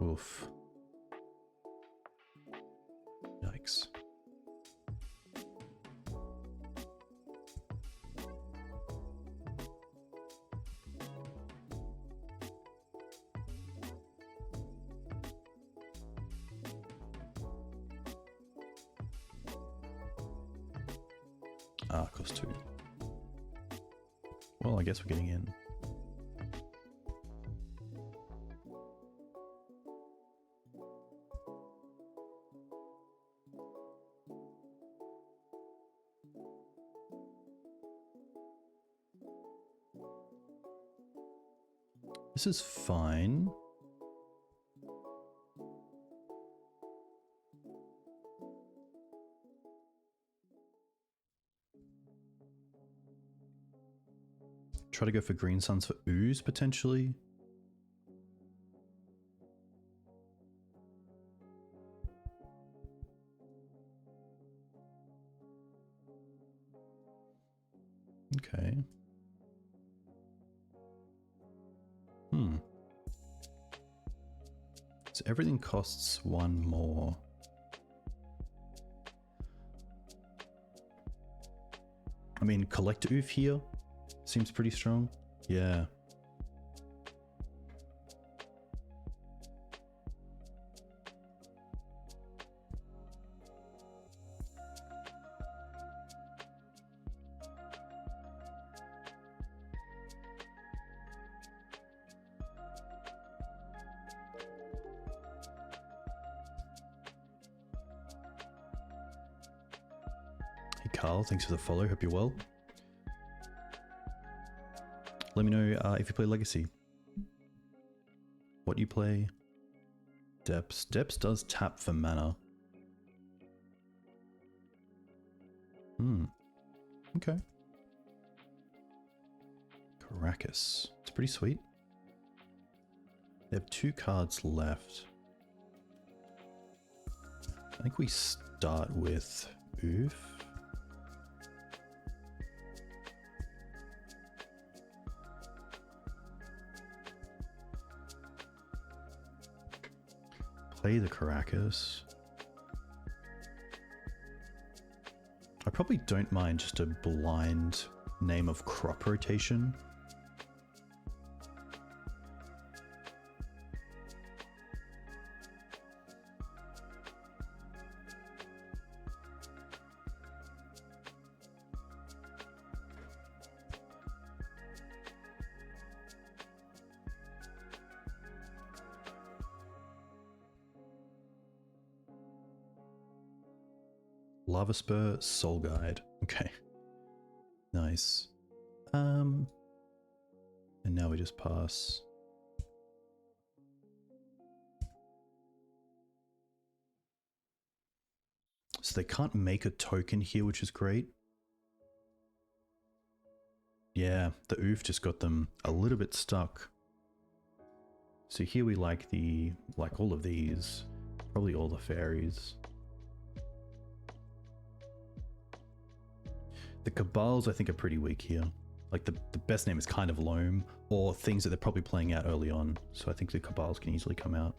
Oof. Yikes. Ah, cost 2. Well, I guess we're getting in. This is fine. Try to go for Green Suns for Ooze, potentially. Okay. So everything costs 1 more. I mean, Collector Ouphe here seems pretty strong. Yeah. Carl, thanks for the follow. Hope you're well. Let me know if you play Legacy. What you play? Depths. Depths does tap for mana. Okay. Caracas. It's pretty sweet. They have 2 cards left. I think we start with Ouphe. Play the Caracas. I probably don't mind just a blind name of crop rotation. Lava Spur, Soul Guide. Okay. Nice. And now we just pass. So they can't make a token here, which is great. Yeah, the Ouphe just got them a little bit stuck. So here we like all of these, probably all the fairies. The Cabals, I think, are pretty weak here. Like, the best name is kind of Loam, or things that they're probably playing out early on. So I think the Cabals can easily come out.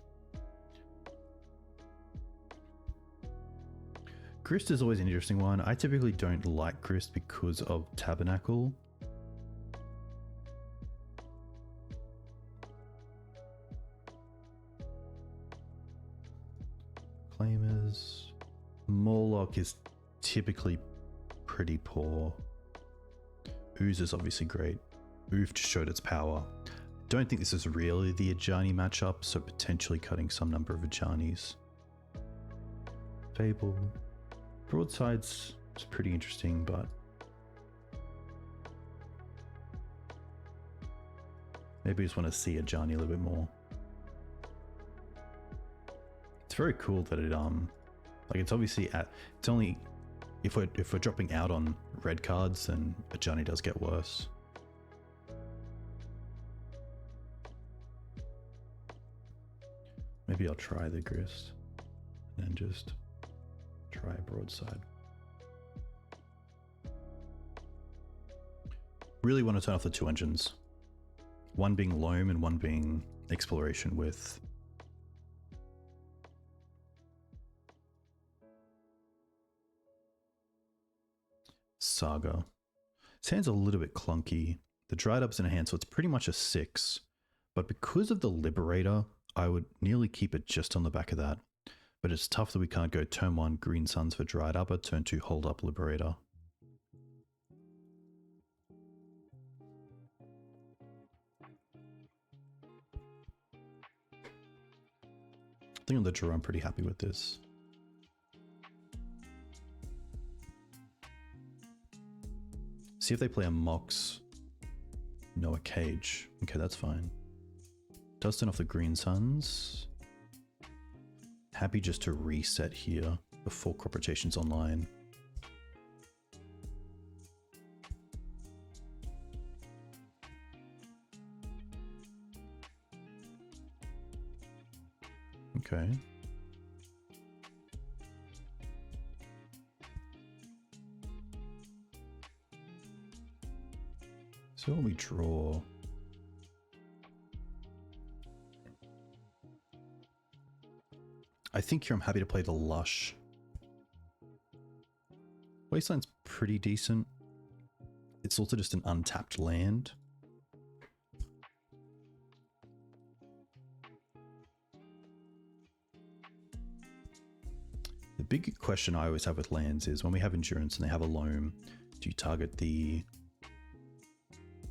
Grist is always an interesting one. I typically don't like Grist because of Tabernacle. Reclaimers. Morlock is typically pretty poor. Ooze is obviously great. Ouphe just showed its power. Don't think this is really the Ajani matchup, so potentially cutting some number of Ajanis. Fable. Broadside's is pretty interesting, but maybe I just want to see Ajani a little bit more. It's very cool that it like it's obviously it's only if we're dropping out on red cards, then Ajani does get worse. Maybe I'll try the Grist and then just try Broadside. Really want to turn off the 2 engines. One being Loam and one being Exploration with Saga. This hand's a little bit clunky. The Dryad Arbor's in a hand, so it's pretty much a 6. But because of the Liberator, I would nearly keep it just on the back of that. But it's tough that we can't go turn 1 Green Suns for Dryad Arbor, turn 2 Hold Up Liberator. I think on the draw I'm pretty happy with this. See if they play a Mox. No, a Cage. Okay, that's fine. Does turn off the Green Suns. Happy just to reset here before crop rotation's online. Okay. So when we draw, I think here I'm happy to play the Lush. Wasteland's pretty decent. It's also just an untapped land. The big question I always have with lands is when we have Endurance and they have a Loam, do you target the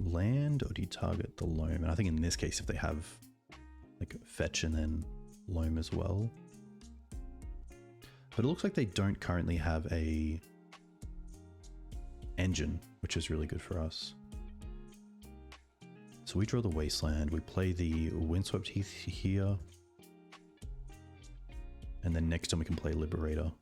land or do you target the Loam? And I think in this case, if they have like Fetch and then Loam as well. But it looks like they don't currently have a engine, which is really good for us. So we draw the Wasteland, we play the Windswept Heath here, and then next time we can play Liberator.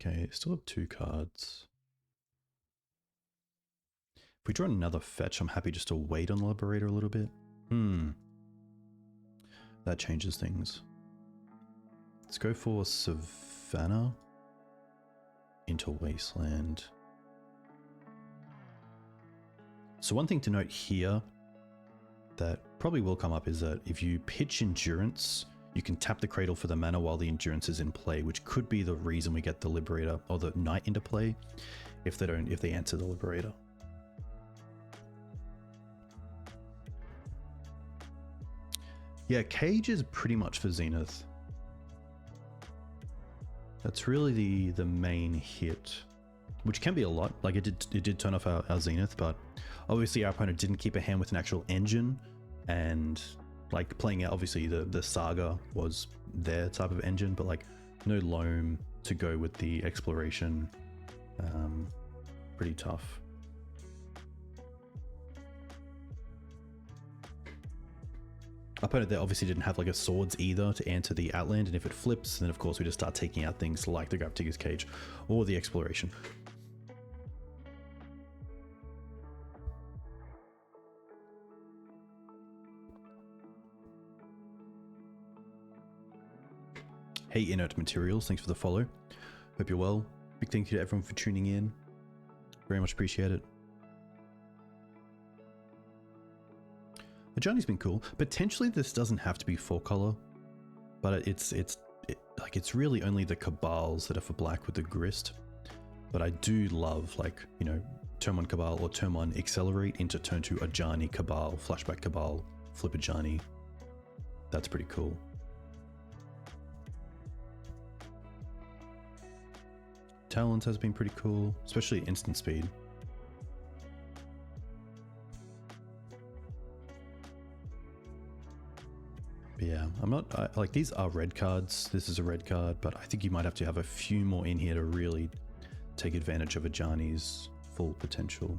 Okay, still have 2 cards. If we draw another fetch, I'm happy just to wait on the Liberator a little bit. That changes things. Let's go for Savannah into Wasteland. So one thing to note here that probably will come up is that if you pitch Endurance, you can tap the Cradle for the mana while the Endurance is in play, which could be the reason we get the Liberator or the Knight into play if they answer the Liberator. Yeah, Cage is pretty much for Zenith. That's really the main hit, which can be a lot. Like it did turn off our Zenith, but obviously our opponent didn't keep a hand with an actual engine, and like playing out obviously the Saga was their type of engine, but like no Loam to go with the exploration. Pretty tough. Our opponent there obviously didn't have like a swords either to answer the Outland, and if it flips, then of course we just start taking out things like the Gaddock Teeg's Cage or the exploration. Hey Inert Materials, thanks for the follow. Hope you're well. Big thank you to everyone for tuning in. Very much appreciate it. Ajani's been cool. Potentially this doesn't have to be 4-color, but it's really only the Cabals that are for black with the Grist. But I do love, like, you know, turn 1 Cabal or turn 1 Accelerate into turn 2 Ajani Cabal, flashback Cabal, flip Ajani. That's pretty cool. Talons has been pretty cool, especially instant speed. But yeah, like these are red cards. This is a red card, but I think you might have to have a few more in here to really take advantage of Ajani's full potential.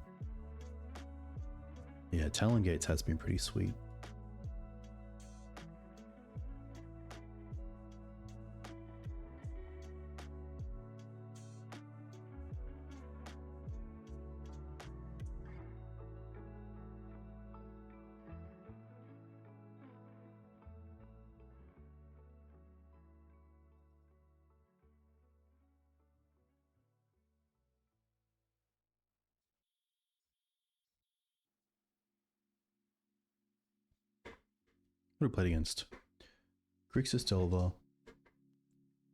Yeah, Talon Gates has been pretty sweet. What have we played against? Grixis Delver,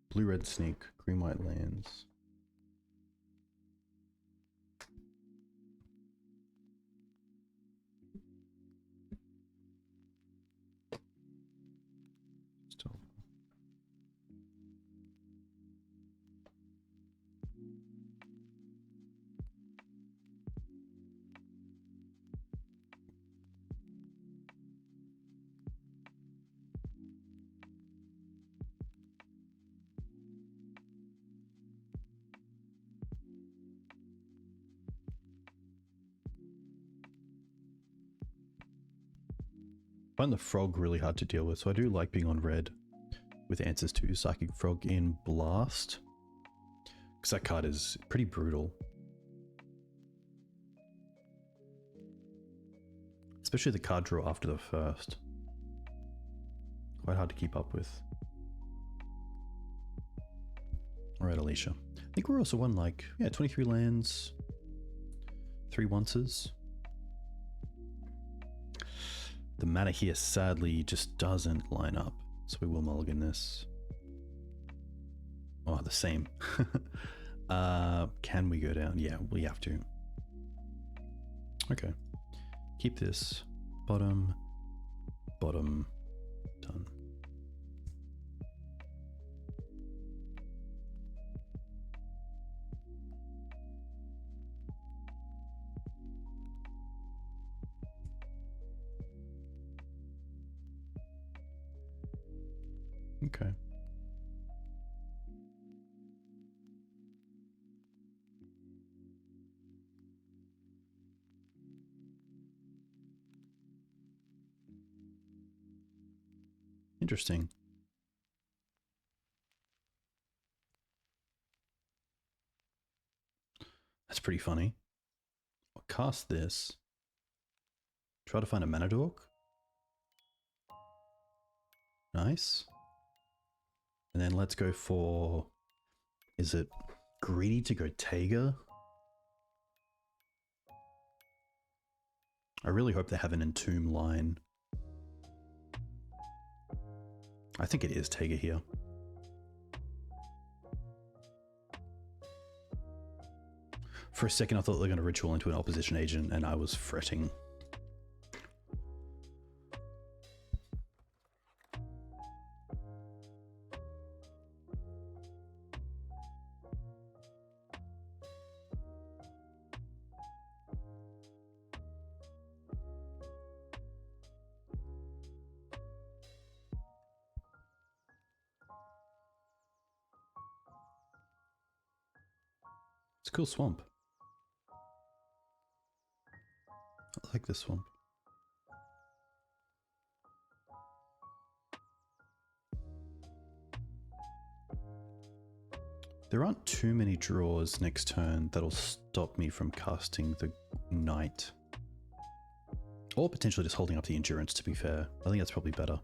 Blue Red Sneak, Green White Lands. Delver. I find the frog really hard to deal with, so I do like being on red with answers to Psychic Frog in Blast, because that card is pretty brutal. Especially the card draw after the first. Quite hard to keep up with. Alright, Alicia. I think we're also on like, yeah, 23 lands, 3 onces. The mana here sadly just doesn't line up, so we will mulligan this. Oh, the same. Can we go down? Yeah, we have to. Okay. Keep this. Bottom. Bottom. Done. Okay. Interesting. pretty funny. I'll cast this. Try to find a mana dork. Nice. And then let's go for... Is it greedy to go Taiga? I really hope they have an Entomb line. I think it is Taiga here. For a second I thought they were going to ritual into an opposition agent and I was fretting. It's a cool swamp. I like this swamp. There aren't too many draws next turn that'll stop me from casting the Knight. Or potentially just holding up the Endurance, to be fair. I think that's probably better.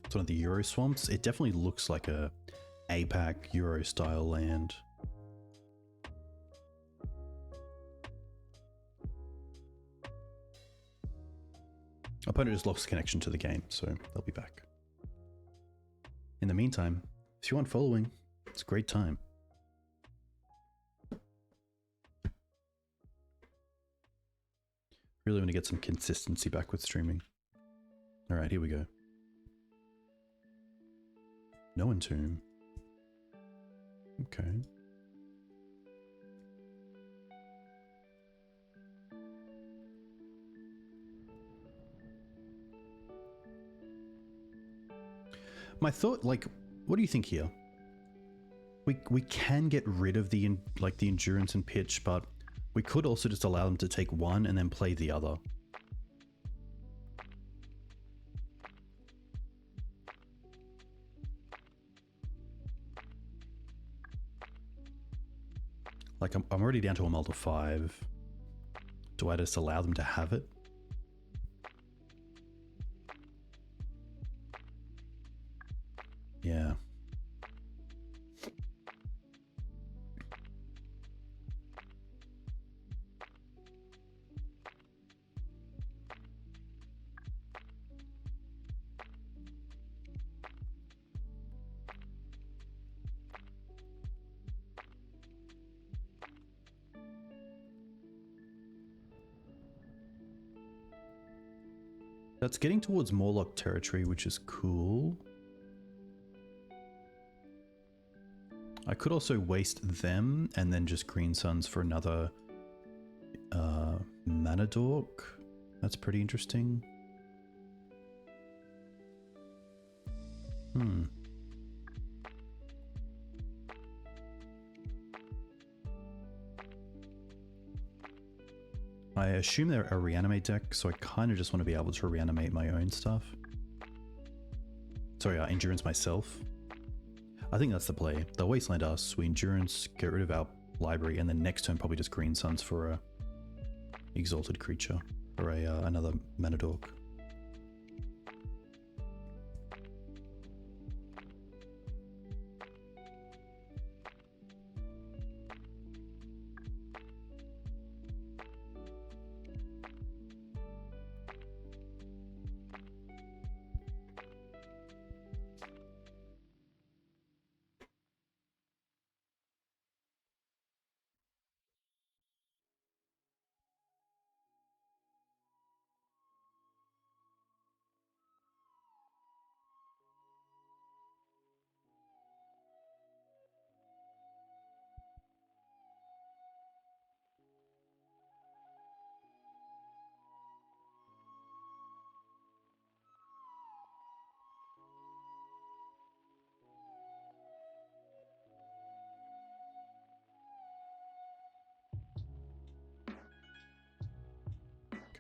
It's one of the Euro swamps. It definitely looks like a APAC Euro style land. Opponent just lost connection to the game, so they'll be back. In the meantime, if you aren't following, it's a great time. Really want to get some consistency back with streaming. Alright, here we go. No Entomb. Okay. My thought, like, what do you think here? We can get rid of the endurance and pitch, but we could also just allow them to take one and then play the other. Like, I'm already down to a multi 5. Do I just allow them to have it? Yeah. That's getting towards Morlock territory, which is cool. I could also waste them and then just Green Suns for another Mana Dork. That's pretty interesting. I assume they're a reanimate deck, so I kind of just want to be able to reanimate my own stuff. Sorry, endurance myself. I think that's the play. They'll wasteland us, we endurance, get rid of our library, and then next turn probably just Green Suns for a exalted creature or a another Mana Dork.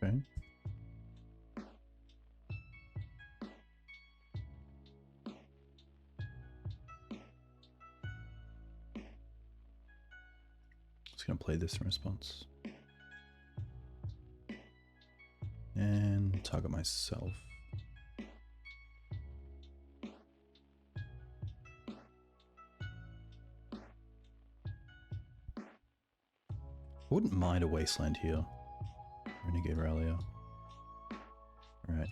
Okay. going to play this in response. And target myself. I wouldn't mind a wasteland here. Renegade Rallier. Alright.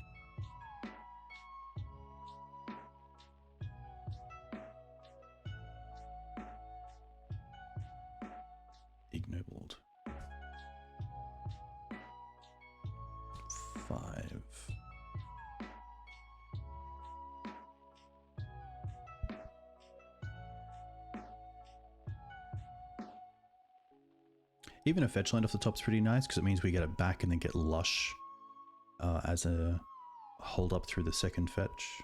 Ignobled. 5. Even a fetch land off the top is pretty nice because it means we get it back and then get Lush as a hold up through the second fetch.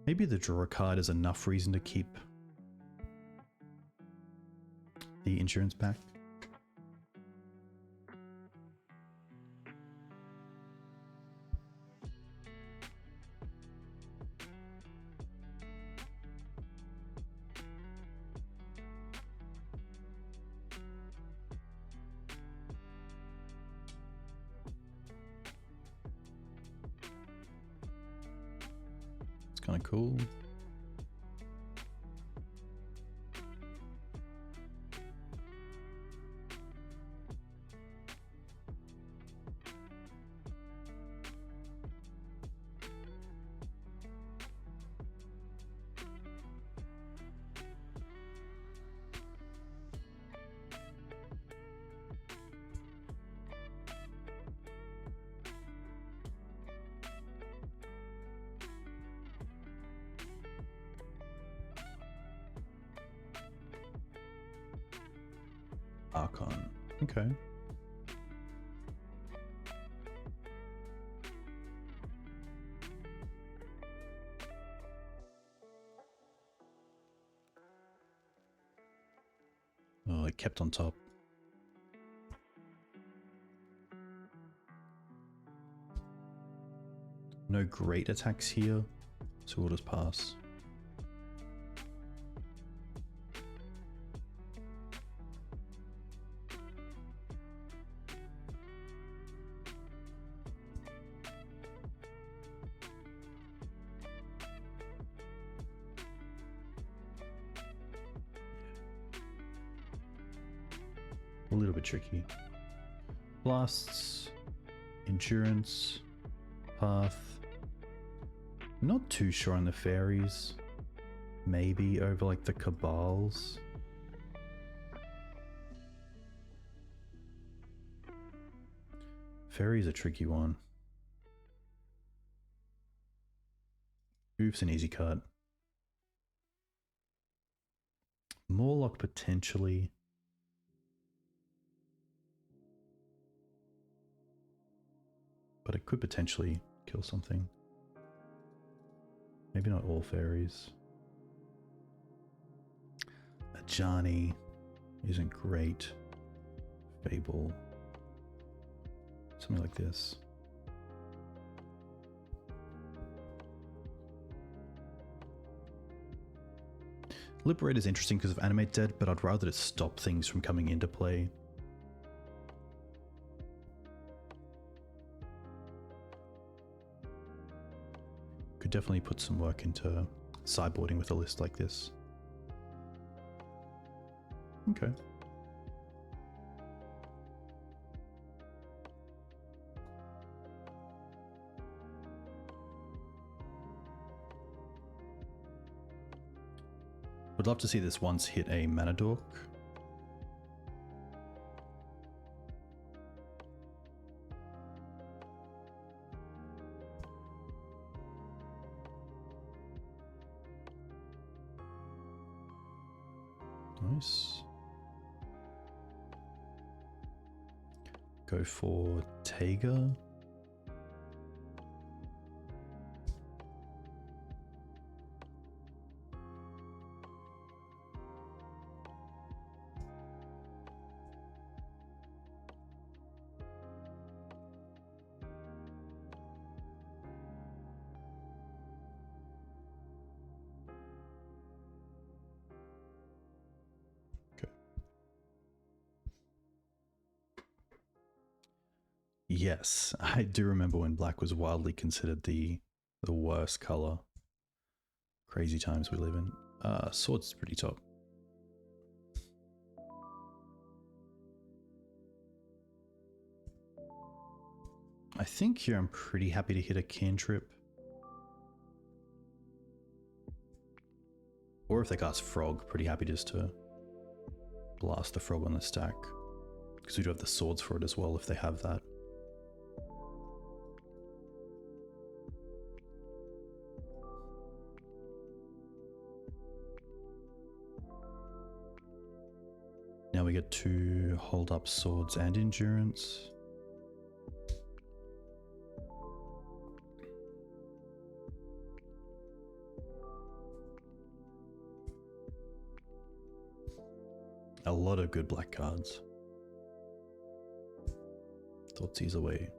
Maybe the draw card is enough reason to keep the insurance back. Kind of cool. Archon. Okay. Oh, it kept on top. No great attacks here, so we'll just pass. A little bit tricky. Blasts, endurance, path. Not too sure on the fairies. Maybe over like the cabals. Fairy's a tricky one. Ouphe's an easy card. Morlock potentially. But it could potentially kill something. Maybe not all fairies. Ajani isn't great. Fable. Something like this. Liberator is interesting because of Animate Dead, but I'd rather just stop things from coming into play. Could definitely put some work into sideboarding with a list like this. Okay. Would love to see this once hit a mana dork. Nice. Go for Taiga. Yes, I do remember when black was wildly considered the worst color. Crazy times we live in. Swords is pretty top. I think here I'm pretty happy to hit a cantrip. Or if they cast Frog, pretty happy just to blast the Frog on the stack. Because we do have the swords for it as well if they have that. Now we get to hold up swords and endurance. A lot of good black cards. Thoughtseize away.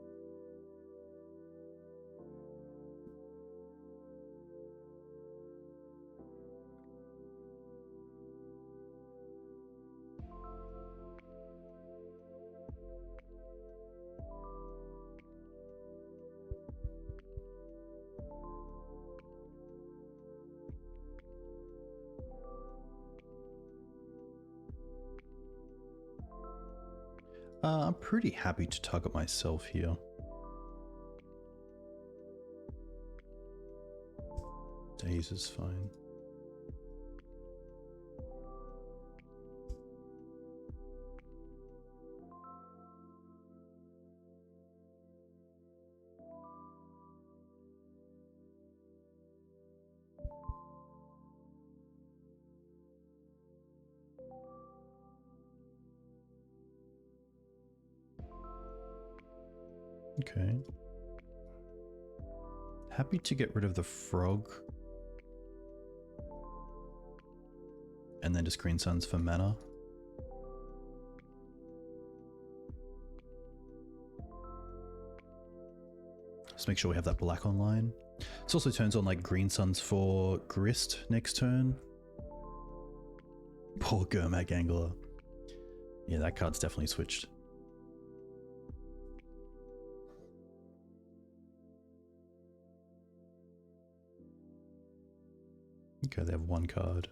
I'm pretty happy to target myself here. Daze is fine. Okay. Happy to get rid of the frog. And then just Green Suns for mana. Just make sure we have that black online. This also turns on like Green Suns for Grist next turn. Poor Gurmag Angler. Yeah, that card's definitely switched. Okay, they have one card.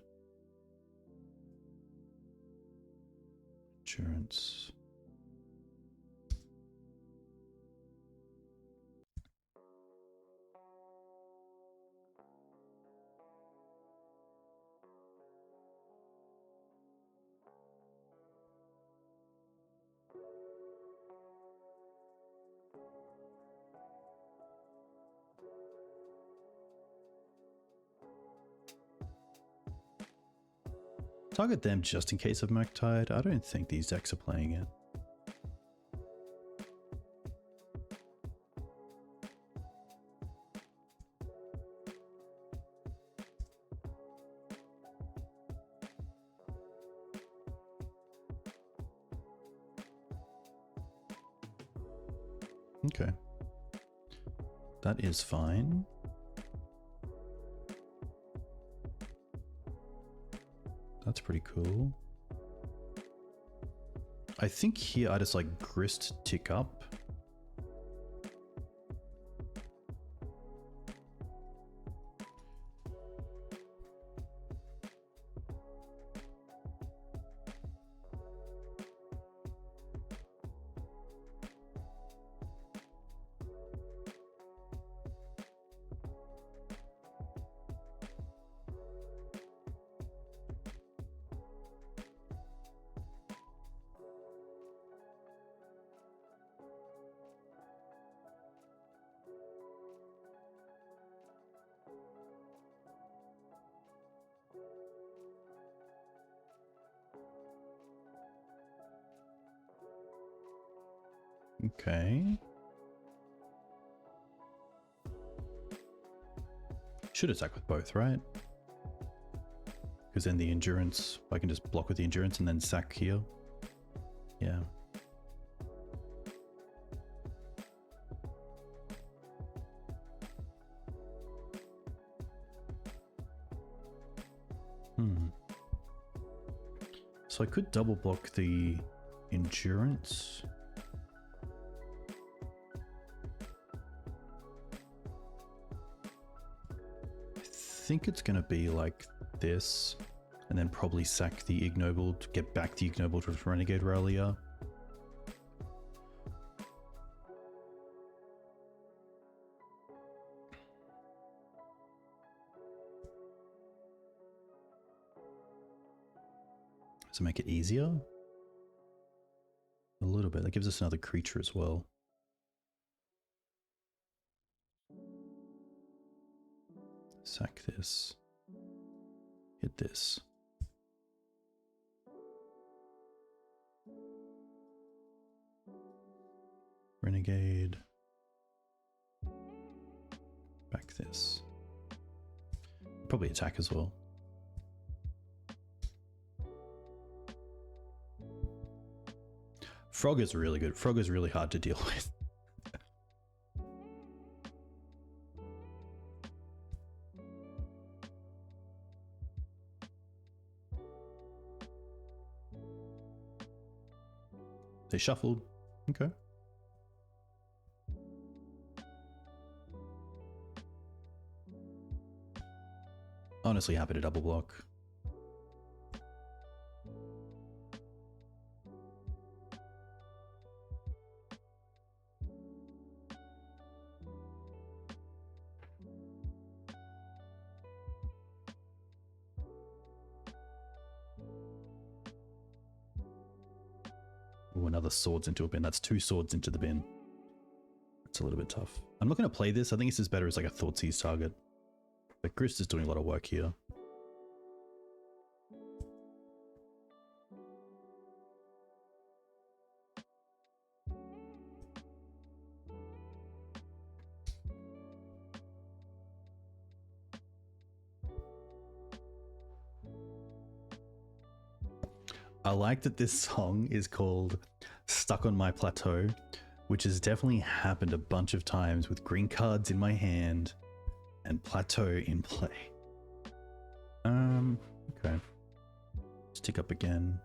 Insurance. Target them just in case of Murktide. I don't think these decks are playing it. Okay. That is fine. That's pretty cool. I think here I just like Grist tick up. Okay. Should attack with both, right? Because then the endurance, I can just block with the endurance and then sack here. Yeah. So I could double block the endurance. think it's going to be like this, and then probably sack the Ignoble to get back the Ignoble to Renegade Rallier. To make it easier? A little bit. That gives us another creature as well. Sack this. Hit this. Renegade. Back this. Probably attack as well. Frog is really good. Frog is really hard to deal with. They shuffled. Okay. Honestly happy to double block. Ooh, another swords into a bin. That's 2 swords into the bin. It's a little bit tough. I'm not going to play this. I think this is better as like a Thoughtseize target. But Grist is doing a lot of work here. I like that this song is called Stuck on My Plateau, which has definitely happened a bunch of times with green cards in my hand and plateau in play. Okay. Let's tick up again.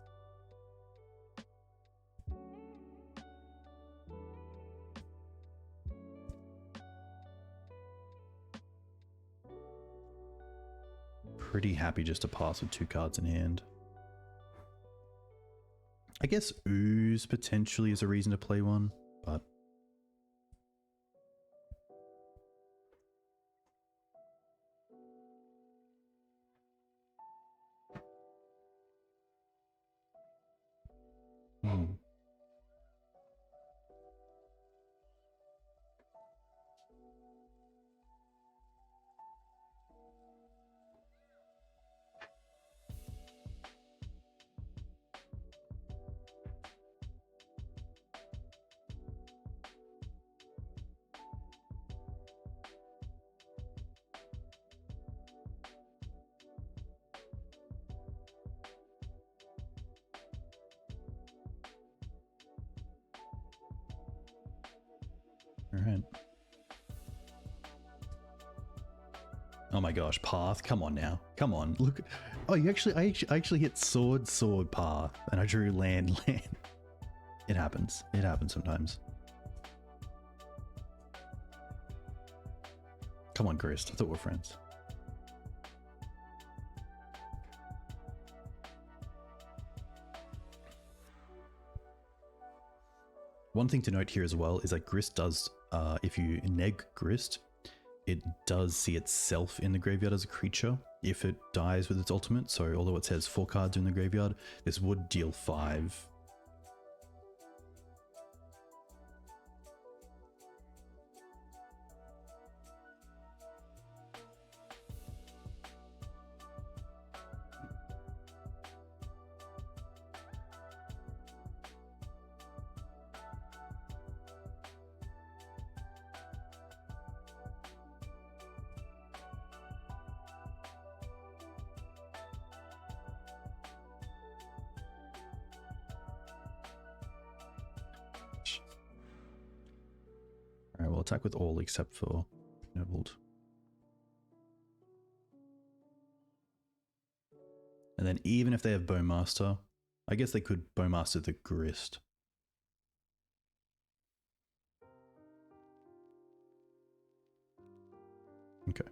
Pretty happy just to pass with 2 cards in hand. I guess Ooze potentially is a reason to play one, but Alright. Oh my gosh, Path, come on now. Come on, look. Oh, I actually hit sword, path, and I drew land. It happens. It happens sometimes. Come on, Grist. I thought we were friends. One thing to note here as well is that Grist does, if you neg Grist, it does see itself in the graveyard as a creature if it dies with its ultimate. So although it says 4 cards in the graveyard, this would deal 5. Alright, we'll attack with all except for Nobled. And then even if they have Bowmaster, I guess they could Bowmaster the Grist. Okay.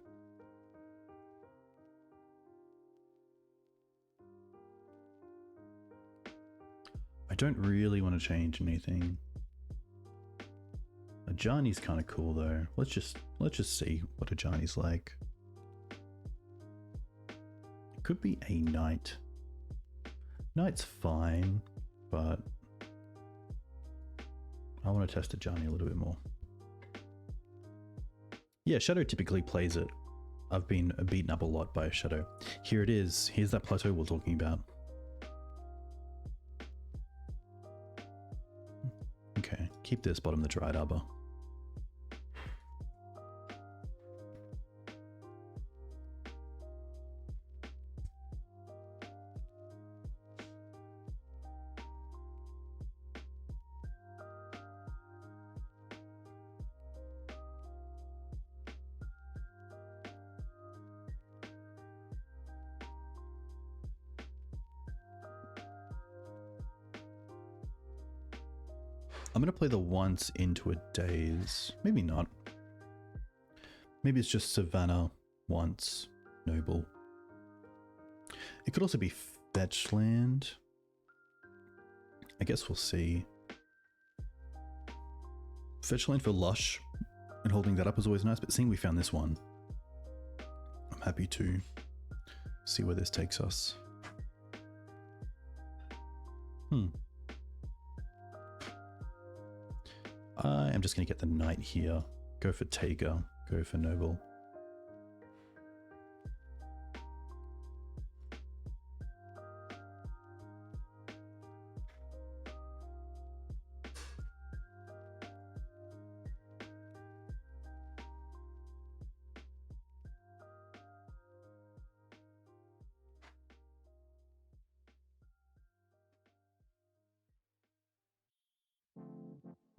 don't really want to change anything. Ajani's kind of cool though. Let's just see what Ajani's like. It could be a knight. Knight's fine, but I want to test Ajani a little bit more. Yeah, Shadow typically plays it. I've been beaten up a lot by a Shadow. Here it is. Here's that plateau we're talking about. Okay, keep this bottom the Dryad Arbor. I'm going to play the once into a daze. Maybe not. Maybe it's just Savannah once, Noble. It could also be fetch land. I guess we'll see. Fetch land for Lush and holding that up is always nice, but seeing we found this one, I'm happy to see where this takes us. I am just going to get the knight here. Go for Taiga. Go for Noble.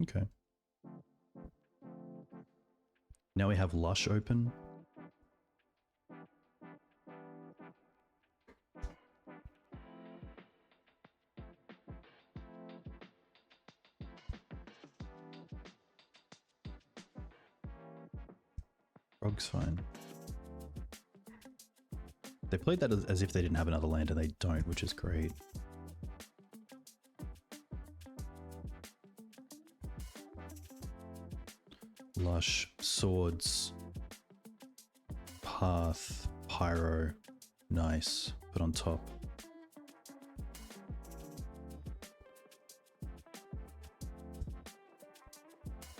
Okay. Now we have Lush open. Frog's fine. They played that as if they didn't have another land, and they don't, which is great. Lush, swords, path, pyro, nice, put on top.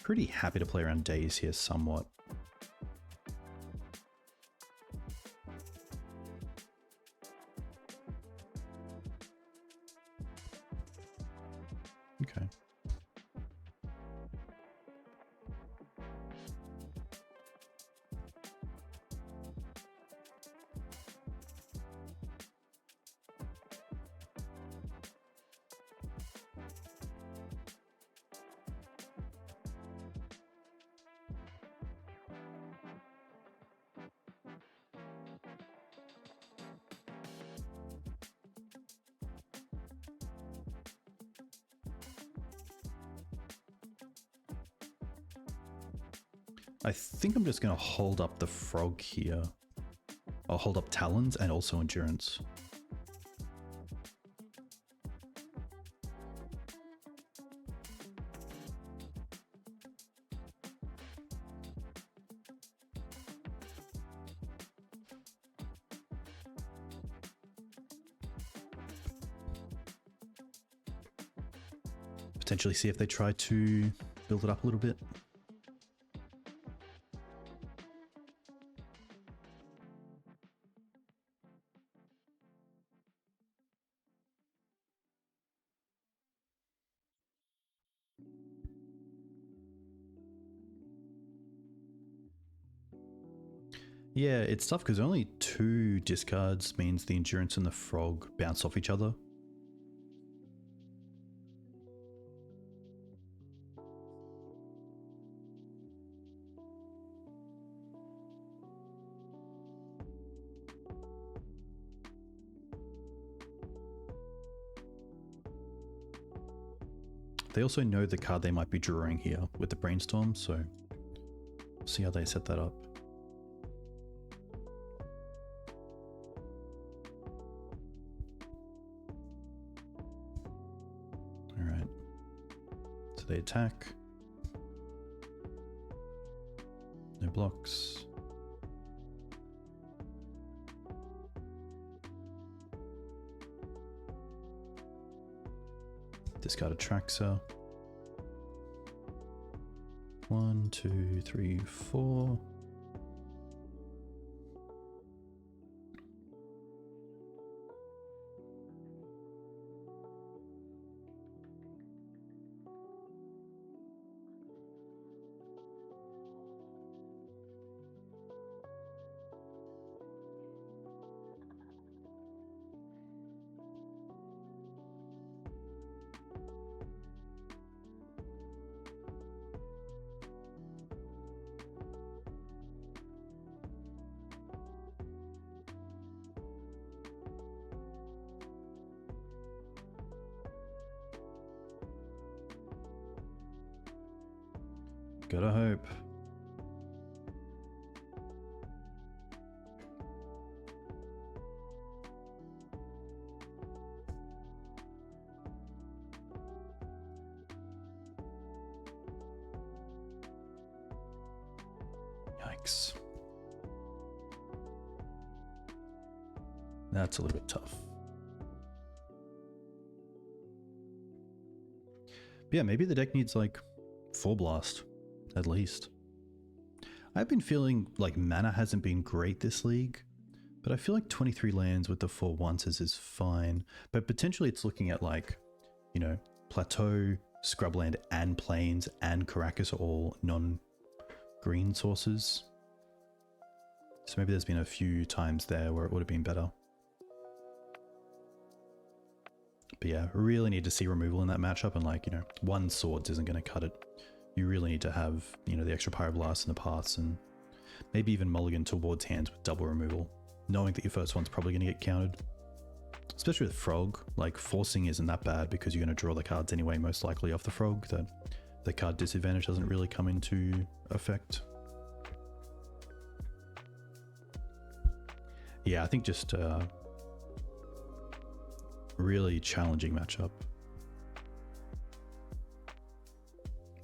Pretty happy to play around days here somewhat. Okay. I think I'm just going to hold up the frog here. I'll hold up talons and also endurance. Potentially see if they try to build it up a little bit. Yeah, it's tough because only 2 discards means the endurance and the frog bounce off each other. They also know the card they might be drawing here with the brainstorm, so see how they set that up. They attack. No blocks. Discard a Traxxer. 1, 2, 3, 4. Gotta hope. Yikes. That's a little bit tough. But yeah, maybe the deck needs like 4 blast. At least. I've been feeling like mana hasn't been great this league, but I feel like 23 lands with the 4 onces is fine. But potentially it's looking at like, you know, Plateau, Scrubland, and Plains, and Caracas are all non-green sources. So maybe there's been a few times there where it would have been better. But yeah, really need to see removal in that matchup, and like, you know, 1 swords isn't going to cut it. You really need to have, you know, the extra Pyroblast in the paths, and maybe even mulligan towards hands with double removal, knowing that your first one's probably going to get countered. Especially with Frog, like forcing isn't that bad because you're going to draw the cards anyway, most likely off the Frog. That the card disadvantage doesn't really come into effect. Yeah, I think just really challenging matchup.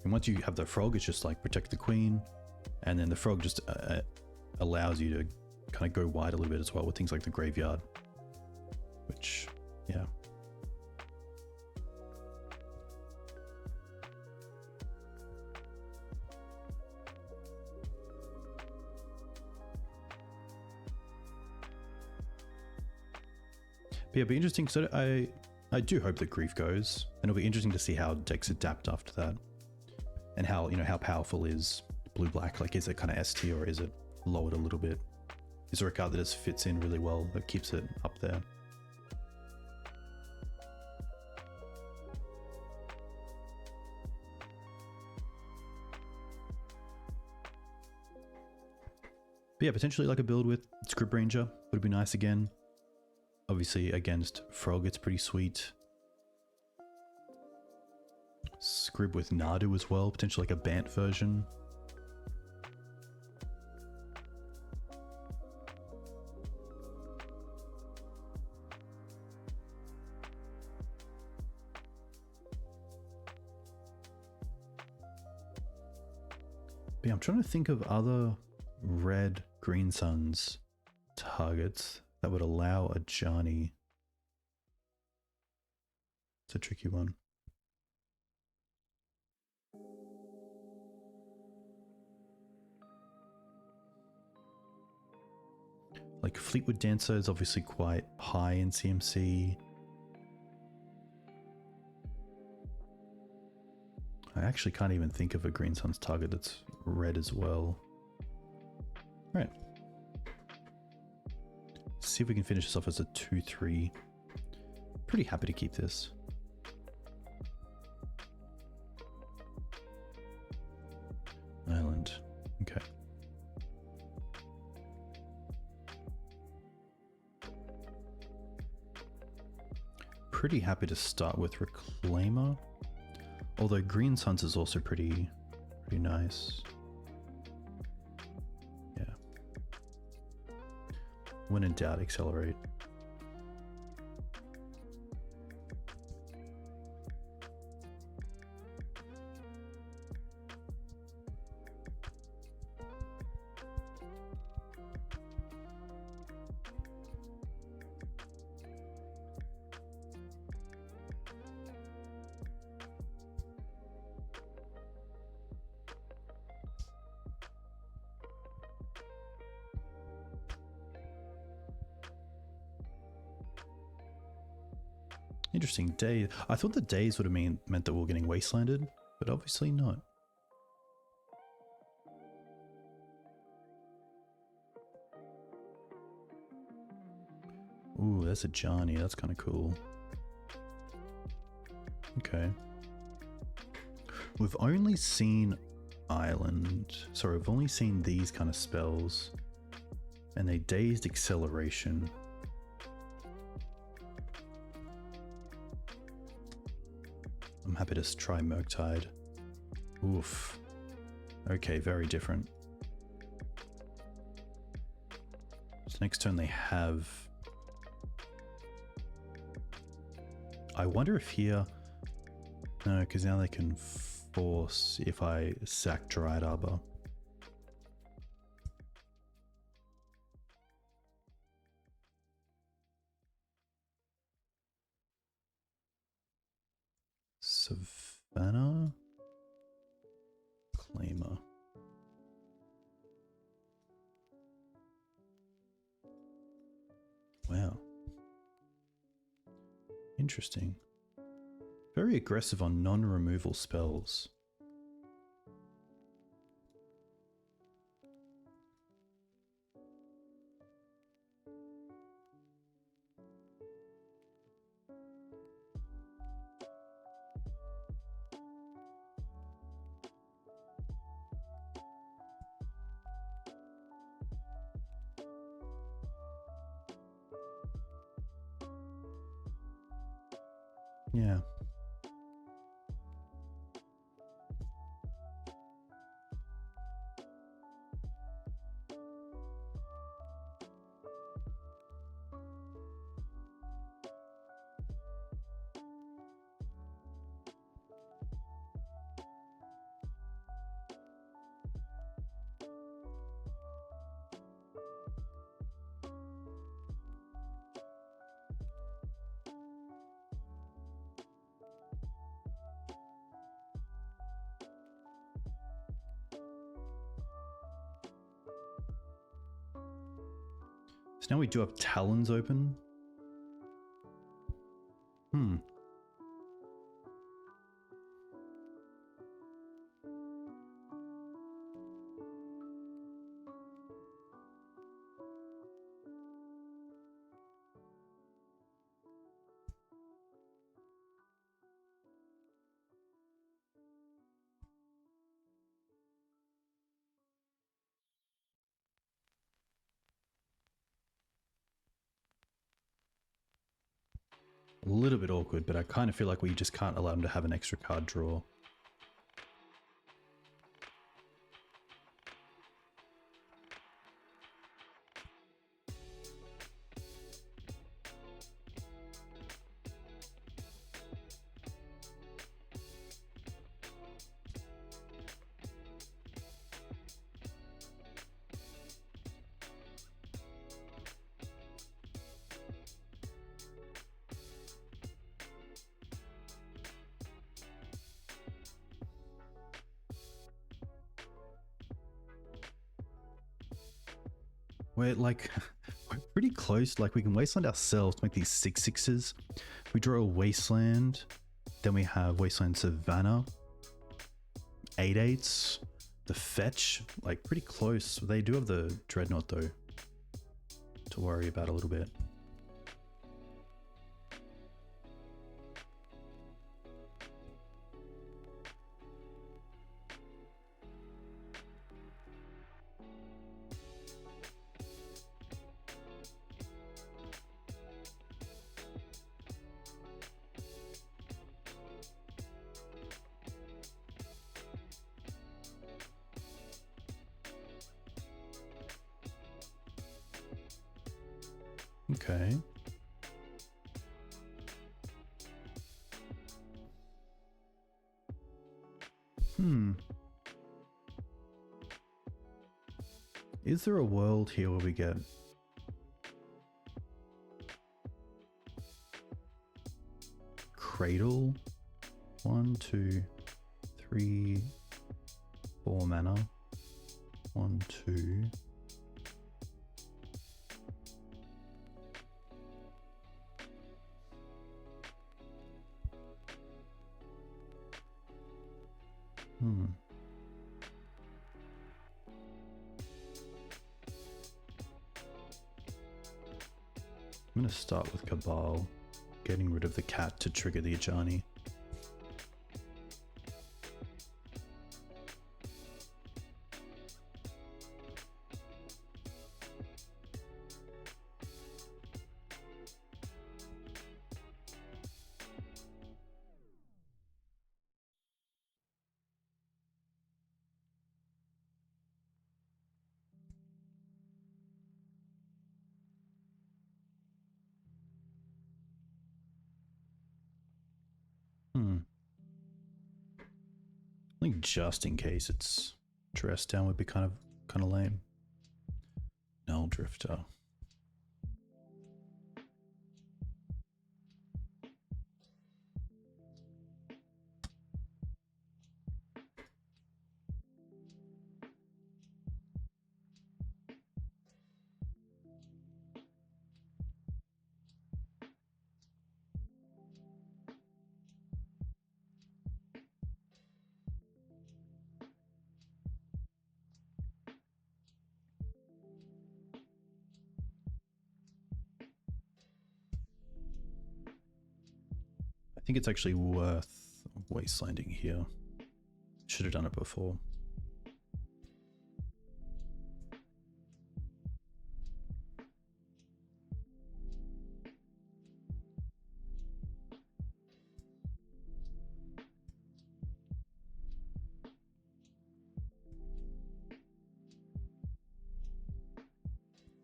And once you have the Frog, it's just like protect the Queen, and then the Frog just allows you to kind of go wide a little bit as well with things like the Graveyard, which, yeah. But yeah, it'll be interesting. So I do hope that Grief goes, and it'll be interesting to see how decks adapt after that. And how, you know, how powerful is blue-black? Like, is it kind of S tier or is it lowered a little bit? Is there a card that just fits in really well that keeps it up there? But yeah, potentially like a build with Scrib Ranger would be nice again. Obviously against Frog, it's pretty sweet. Scrib with Nadu as well, potentially like a Bant version. But yeah, I'm trying to think of other red Green Suns targets that would allow Ajani. It's a tricky one. Like Fleetwood Dancer is obviously quite high in CMC. I actually can't even think of a Green Suns target that's red as well. Right. See if we can finish this off as a 2-3. Pretty happy to keep this. Island. Okay. Pretty happy to start with Reclaimer. Although Green Suns is also pretty nice. Yeah. When in doubt, accelerate. Interesting day. I thought the days would have meant that we were getting wastelanded, but obviously not. Ooh, that's Ajani. That's kind of cool. Okay. We've only seen Island. Sorry, we've only seen these kind of spells. And a Dazed Acceleration. I'm happy to try Murktide. Oof. Okay, very different. So next turn they have... I wonder if here... No, because now they can force if I sack Dryad Arbor. Savannah? Reclaimer. Wow. Interesting. Very aggressive on non-removal spells. Yeah. So now we do have Talons open. A little bit awkward, but I kind of feel like we just can't allow them to have an extra card draw. We're like, we're pretty close. Like we can wasteland ourselves to make these 6/6s. We draw a wasteland, then we have wasteland Savannah, 8/8s, the fetch, like pretty close. They do have the dreadnought though to worry about a little bit. Okay. Is there a world here where we get Cradle? 1, 2, 3, 4 mana. 1, 2. I'm going to start with Cabal, getting rid of the cat to trigger the Ajani. I think just in case it's dressed down would be kind of lame. Null Drifter. I think it's actually worth wastelanding here. Should have done it before.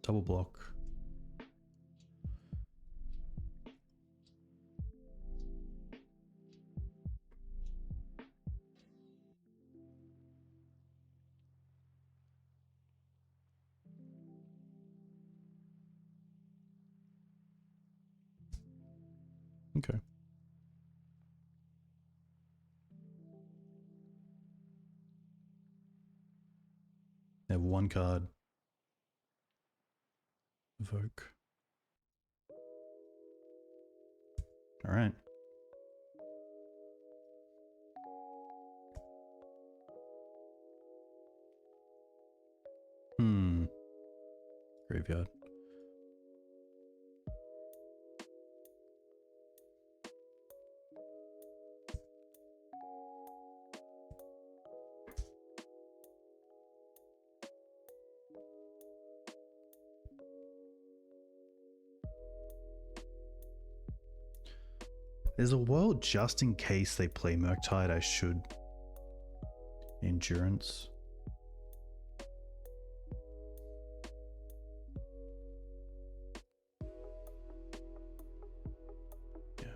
Double block. Okay. They have one card. Evoke. Alright. Graveyard. There's a world just in case they play Murktide, I should. Endurance. Yeah.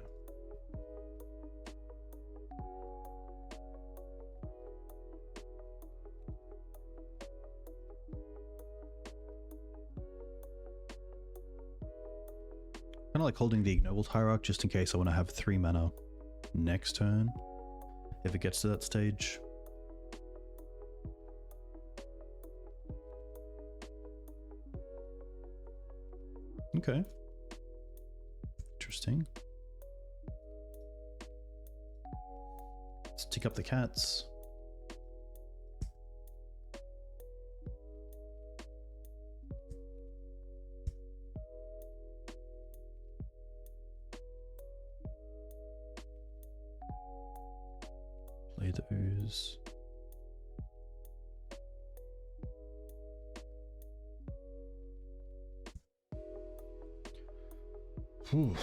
Kind of like holding the Ignoble Hierarch just in case I want to have 3 mana next turn, if it gets to that stage. Okay. Interesting. Let's tick up the cats. Play the ooze. Whew.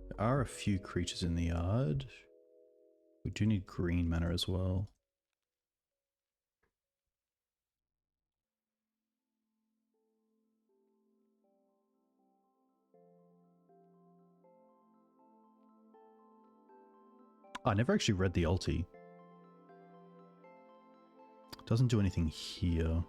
There are a few creatures in the yard. We do need green mana as well. I never actually read the ulti. Doesn't do anything here.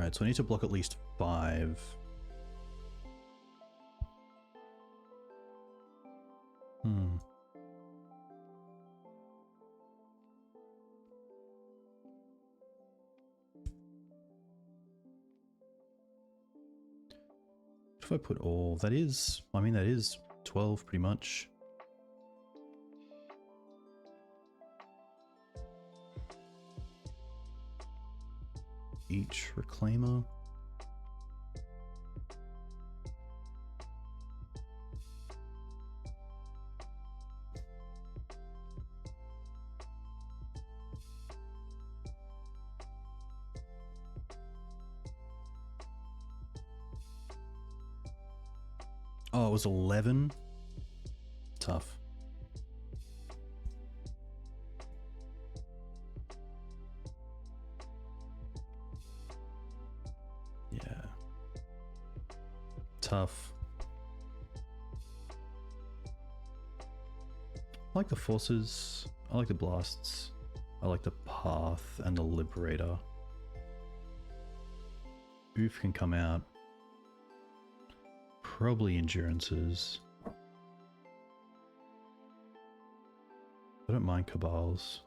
Alright, so I need to block at least 5. If I put all, that is 12 pretty much. Each Reclaimer. Oh, it was 11? Tough. Yeah. Tough. I like the forces. I like the blasts. I like the path and the liberator. Ouphe can come out. Probably endurances. I don't mind cabals.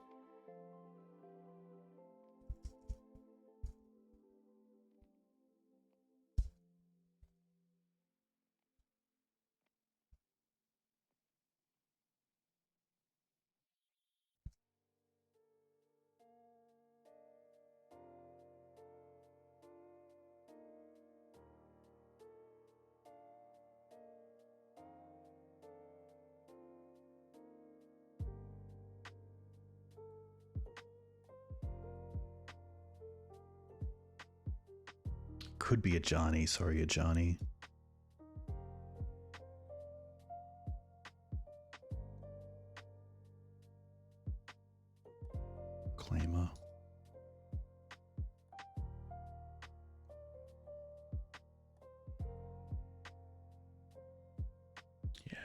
Could be Ajani, sorry Ajani. Reclaimer. Yeah.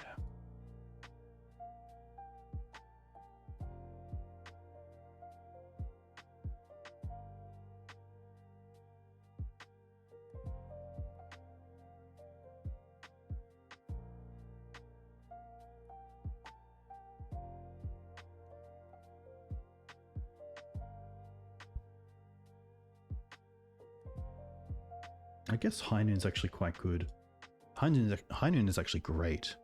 I guess High Noon's actually quite good. High Noon is actually great.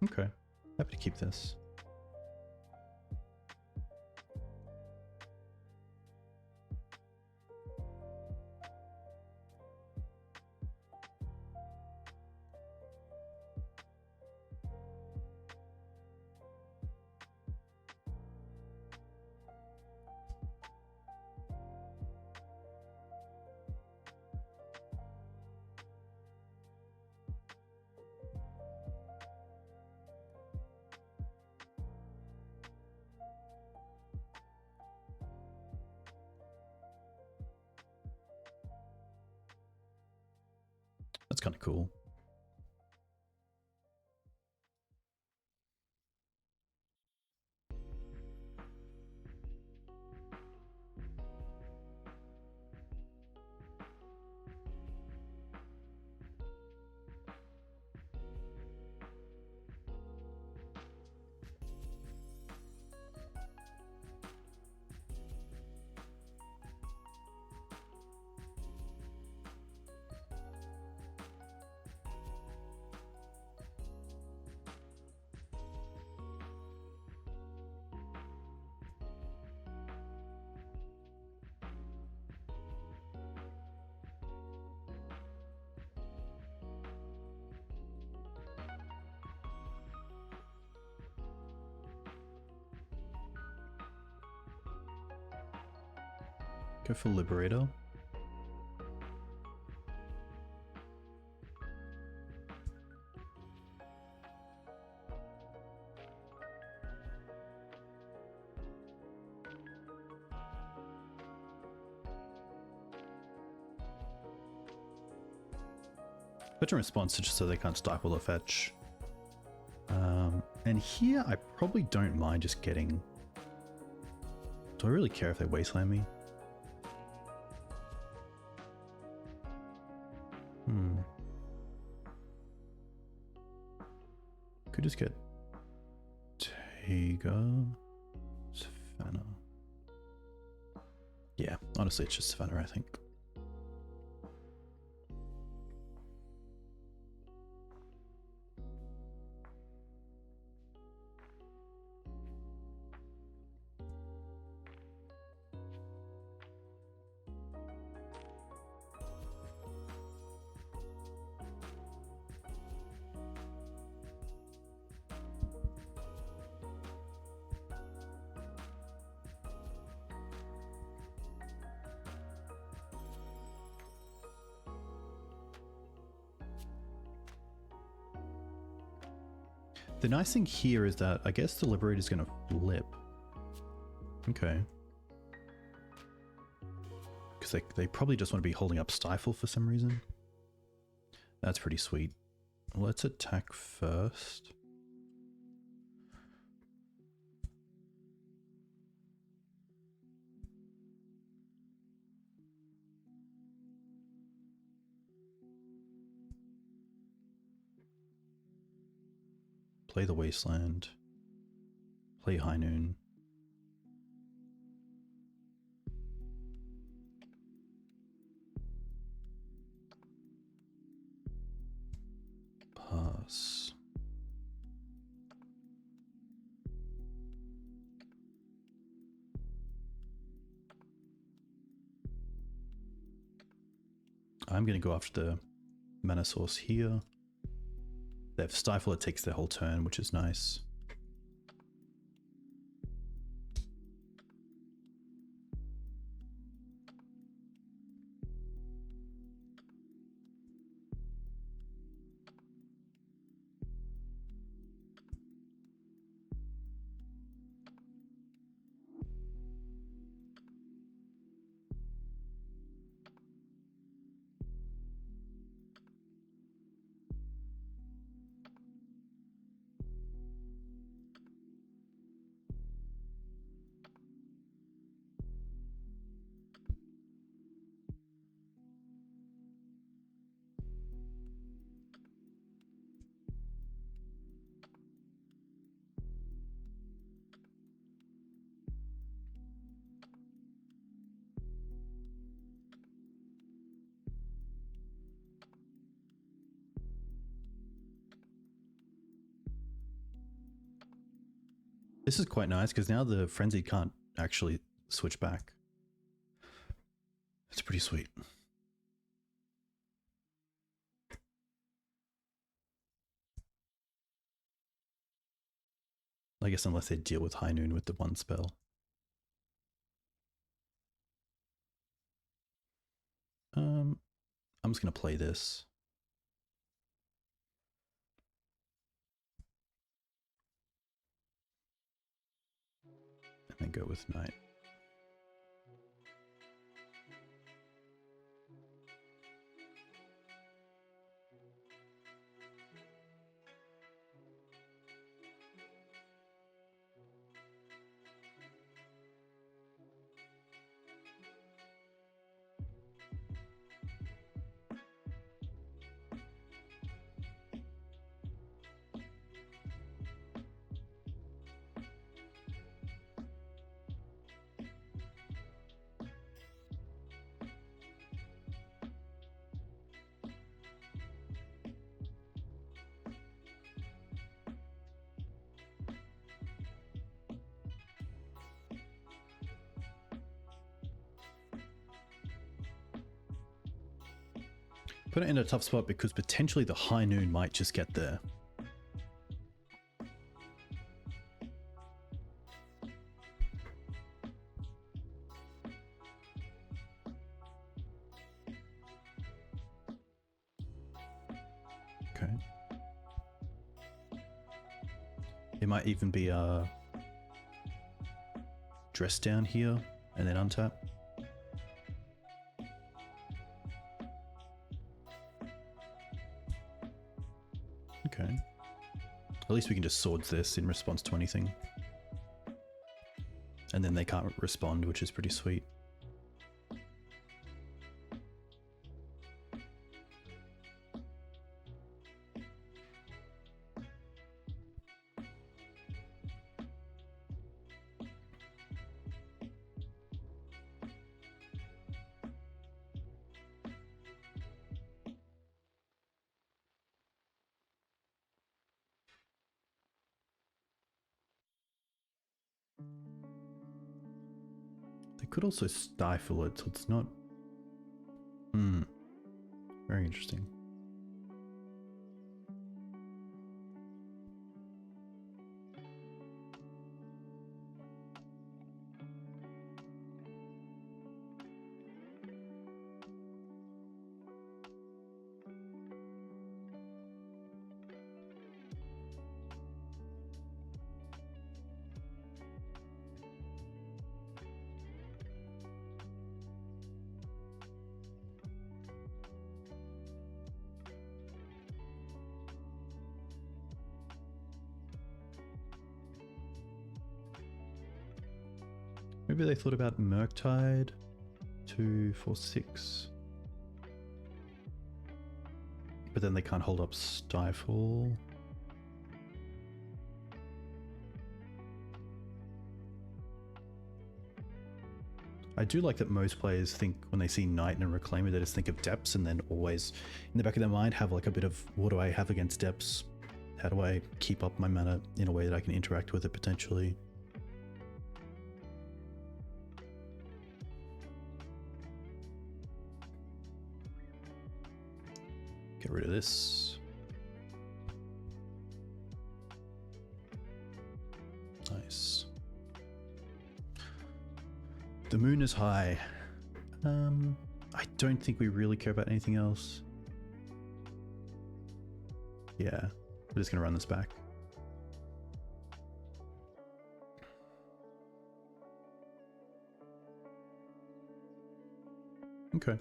Okay, happy to keep this. That's kind of cool. Go for Liberator. Fetch and response just so they can't stifle or fetch. And here I probably don't mind just getting... Do I really care if they wasteland me? Could just get Tega, Savannah. Yeah, honestly it's just Savannah, I think. The nice thing here is that I guess the Liberator is going to flip. Okay. Because they probably just want to be holding up Stifle for some reason. That's pretty sweet. Let's attack first. Play the Wasteland. Play High Noon. Pass. I'm going to go after the mana source here. They have Stifle, it takes their whole turn, which is nice. This is quite nice because now the Frenzied can't actually switch back. It's pretty sweet. I guess unless they deal with High Noon with the one spell. I'm just going to play this. And then go with Knight. Put it in a tough spot because potentially the High Noon might just get there. Okay. It might even be Dress down here and then untap. At least we can just swords this in response to anything. And then they can't respond, which is pretty sweet. They could also stifle it, so it's not... Very interesting. Maybe they thought about Murktide for 6. But then they can't hold up Stifle. I do like that most players think when they see Knight and a Reclaimer, they just think of depths and then always in the back of their mind have like a bit of what do I have against depths? How do I keep up my mana in a way that I can interact with it potentially? Get rid of this. Nice. The moon is high. I don't think we really care about anything else. Yeah, we're just gonna run this back. Okay,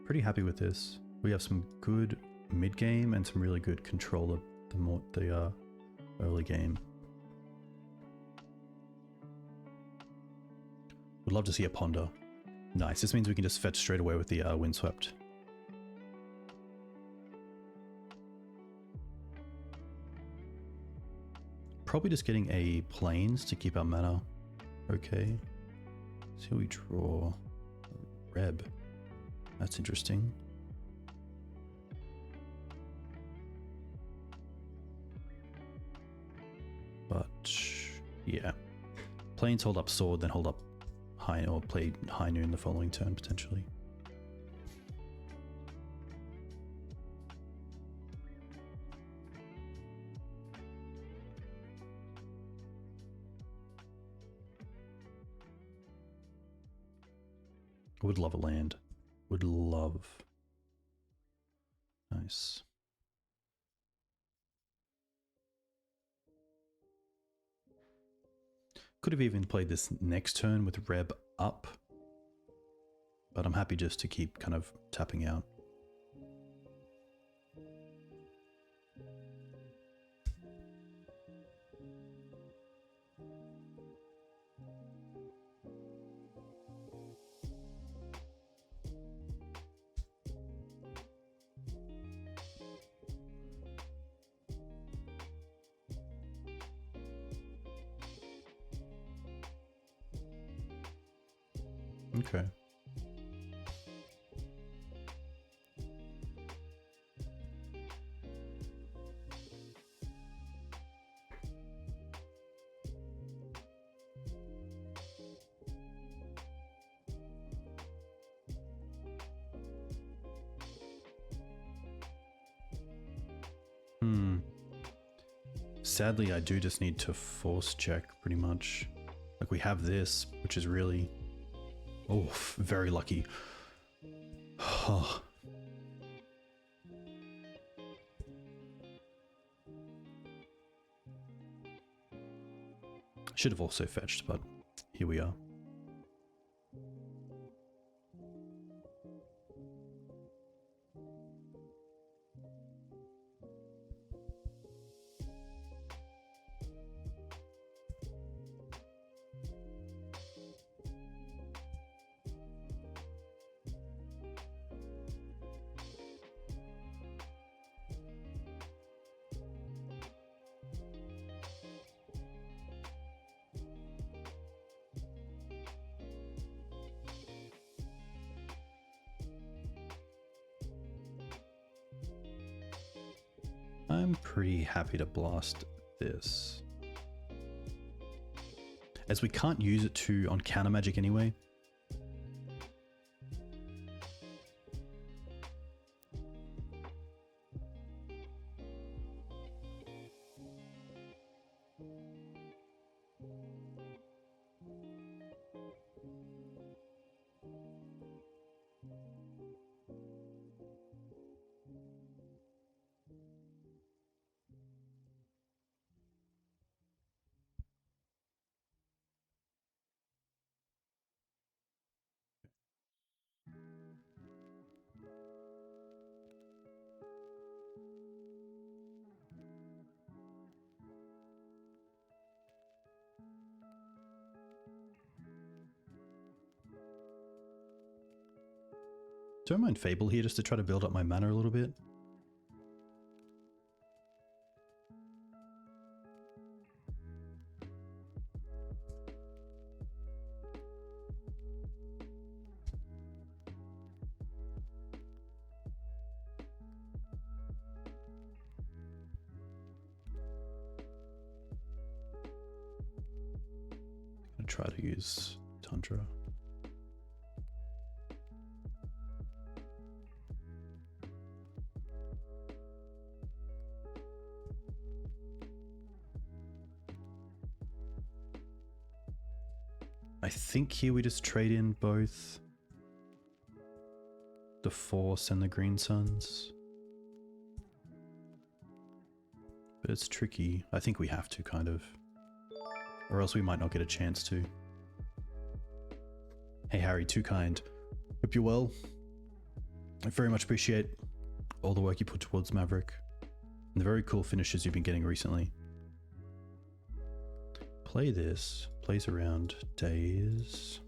pretty happy with this. We have some good mid game and some really good control of the early game. Would love to see a Ponder. Nice. This means we can just fetch straight away with the Windswept. Probably just getting a Plains to keep our mana. Okay. See what we draw. Reb. That's interesting. But yeah, Plains hold up Sword, then hold up High, or play High Noon the following turn potentially. Would love a land. Would love. Nice. Could have even played this next turn with Reb up, but I'm happy just to keep kind of tapping out. Okay. Sadly, I do just need to force check pretty much. Like we have this, which is really... Oh, very lucky. Oh. Should have also fetched, but here we are. I'm pretty happy to blast this, as we can't use it on counter magic anyway. Don't mind Fable here just to try to build up my mana a little bit. I'm gonna try to use Tundra. I think here we just trade in both the Force and the Green Suns. But it's tricky. I think we have to, kind of. Or else we might not get a chance to. Hey Harry, too kind. Hope you're well. I very much appreciate all the work you put towards Maverick. And the very cool finishes you've been getting recently. Play this. Plays around days.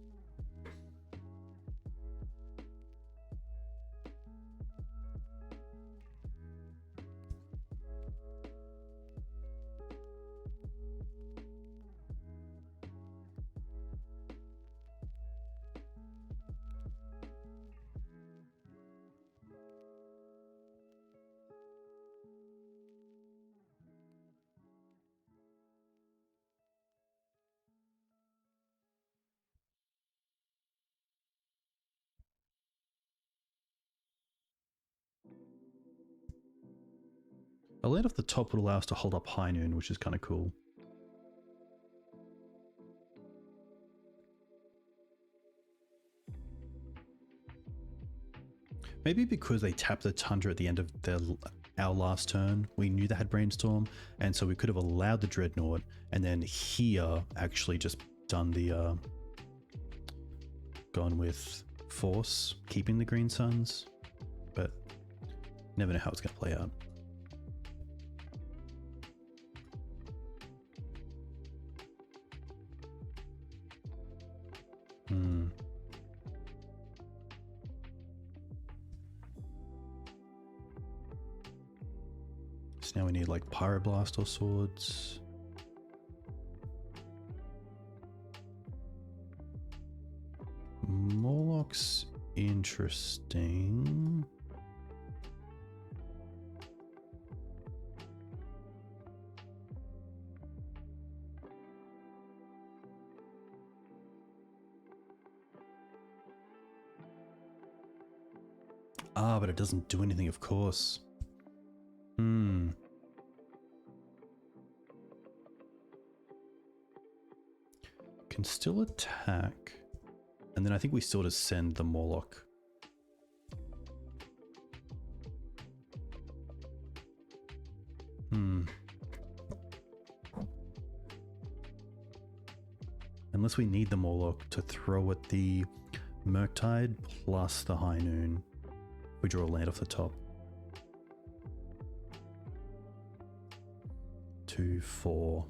A land off the top would allow us to hold up High Noon, which is kind of cool. Maybe because they tapped the Tundra at the end of our last turn, we knew they had Brainstorm, and so we could have allowed the Dreadnought, and then here actually just done the gone with Force, keeping the Green Suns, but never know how it's going to play out. So now we need like Pyroblast or Swords. Morlock's interesting. Ah, but it doesn't do anything, of course. Can still attack. And then I think we still just send the Morlock. Unless we need the Morlock to throw at the Murktide plus the High Noon. We draw a land off the top. 2, 4.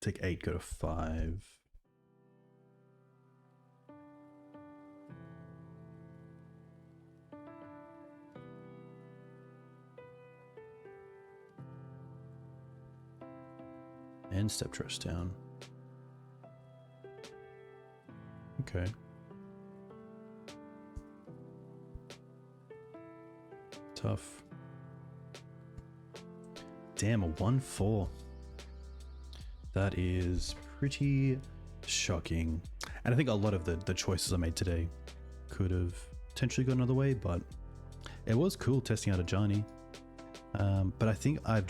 Take 8, go to 5. and step dress down. Okay. Tough. Damn, a 1/4. That is pretty shocking. And I think a lot of the choices I made today could have potentially gone another way, but it was cool testing out Ajani. But I think I've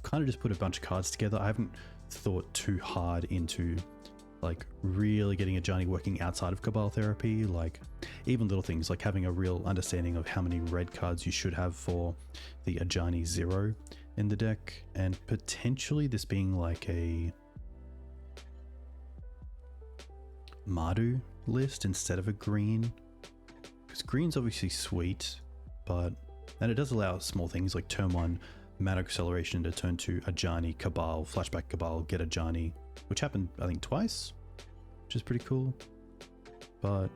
kind of just put a bunch of cards together. I haven't thought too hard into like really getting Ajani working outside of Cabal Therapy, like even little things like having a real understanding of how many red cards you should have for the Ajani 0 in the deck, and potentially this being like a Mardu list instead of a green, because green's obviously sweet, and it does allow small things like turn 1 mana acceleration to turn 2 Ajani, Cabal, flashback Cabal, get Ajani, which happened I think twice, which is pretty cool. But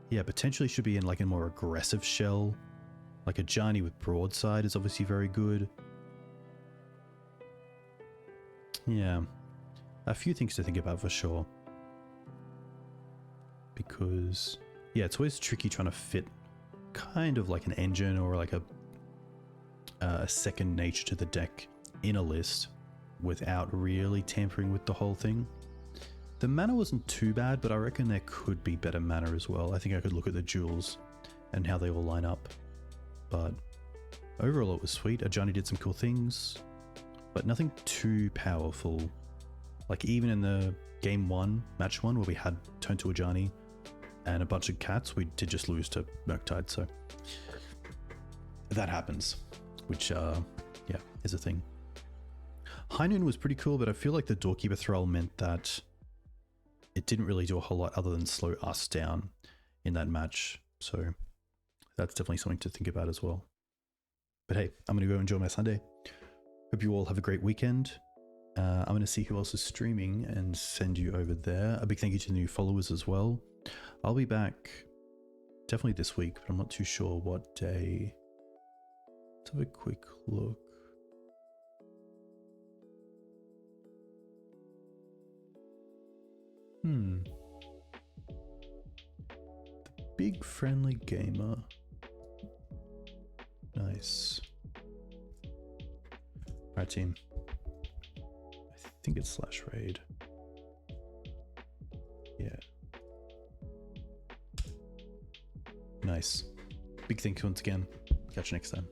yeah, potentially should be in like a more aggressive shell, like Ajani with Broadside is obviously very good. Yeah, a few things to think about for sure, because yeah, it's always tricky trying to fit kind of like an engine or like a second nature to the deck in a list without really tampering with the whole thing. The mana wasn't too bad, but I reckon there could be better mana as well. I think I could look at the jewels and how they all line up, but overall it was sweet. Ajani did some cool things, but nothing too powerful. Like even in the game 1, match 1, where we had turn to Ajani and a bunch of cats, we did just lose to Murktide, so that happens, which yeah, is a thing. High Noon was pretty cool, but I feel like the Doorkeeper Thrall meant that it didn't really do a whole lot other than slow us down in that match, so that's definitely something to think about as well. But hey, I'm going to go enjoy my Sunday. Hope you all have a great weekend. I'm going to see who else is streaming and send you over there. A big thank you to the new followers as well. I'll be back definitely this week, but I'm not too sure what day. Let's have a quick look. The Big Friendly Gamer. Nice. Alright, team. I think it's /raid. Yeah. Nice. Big thank you once again. Catch you next time.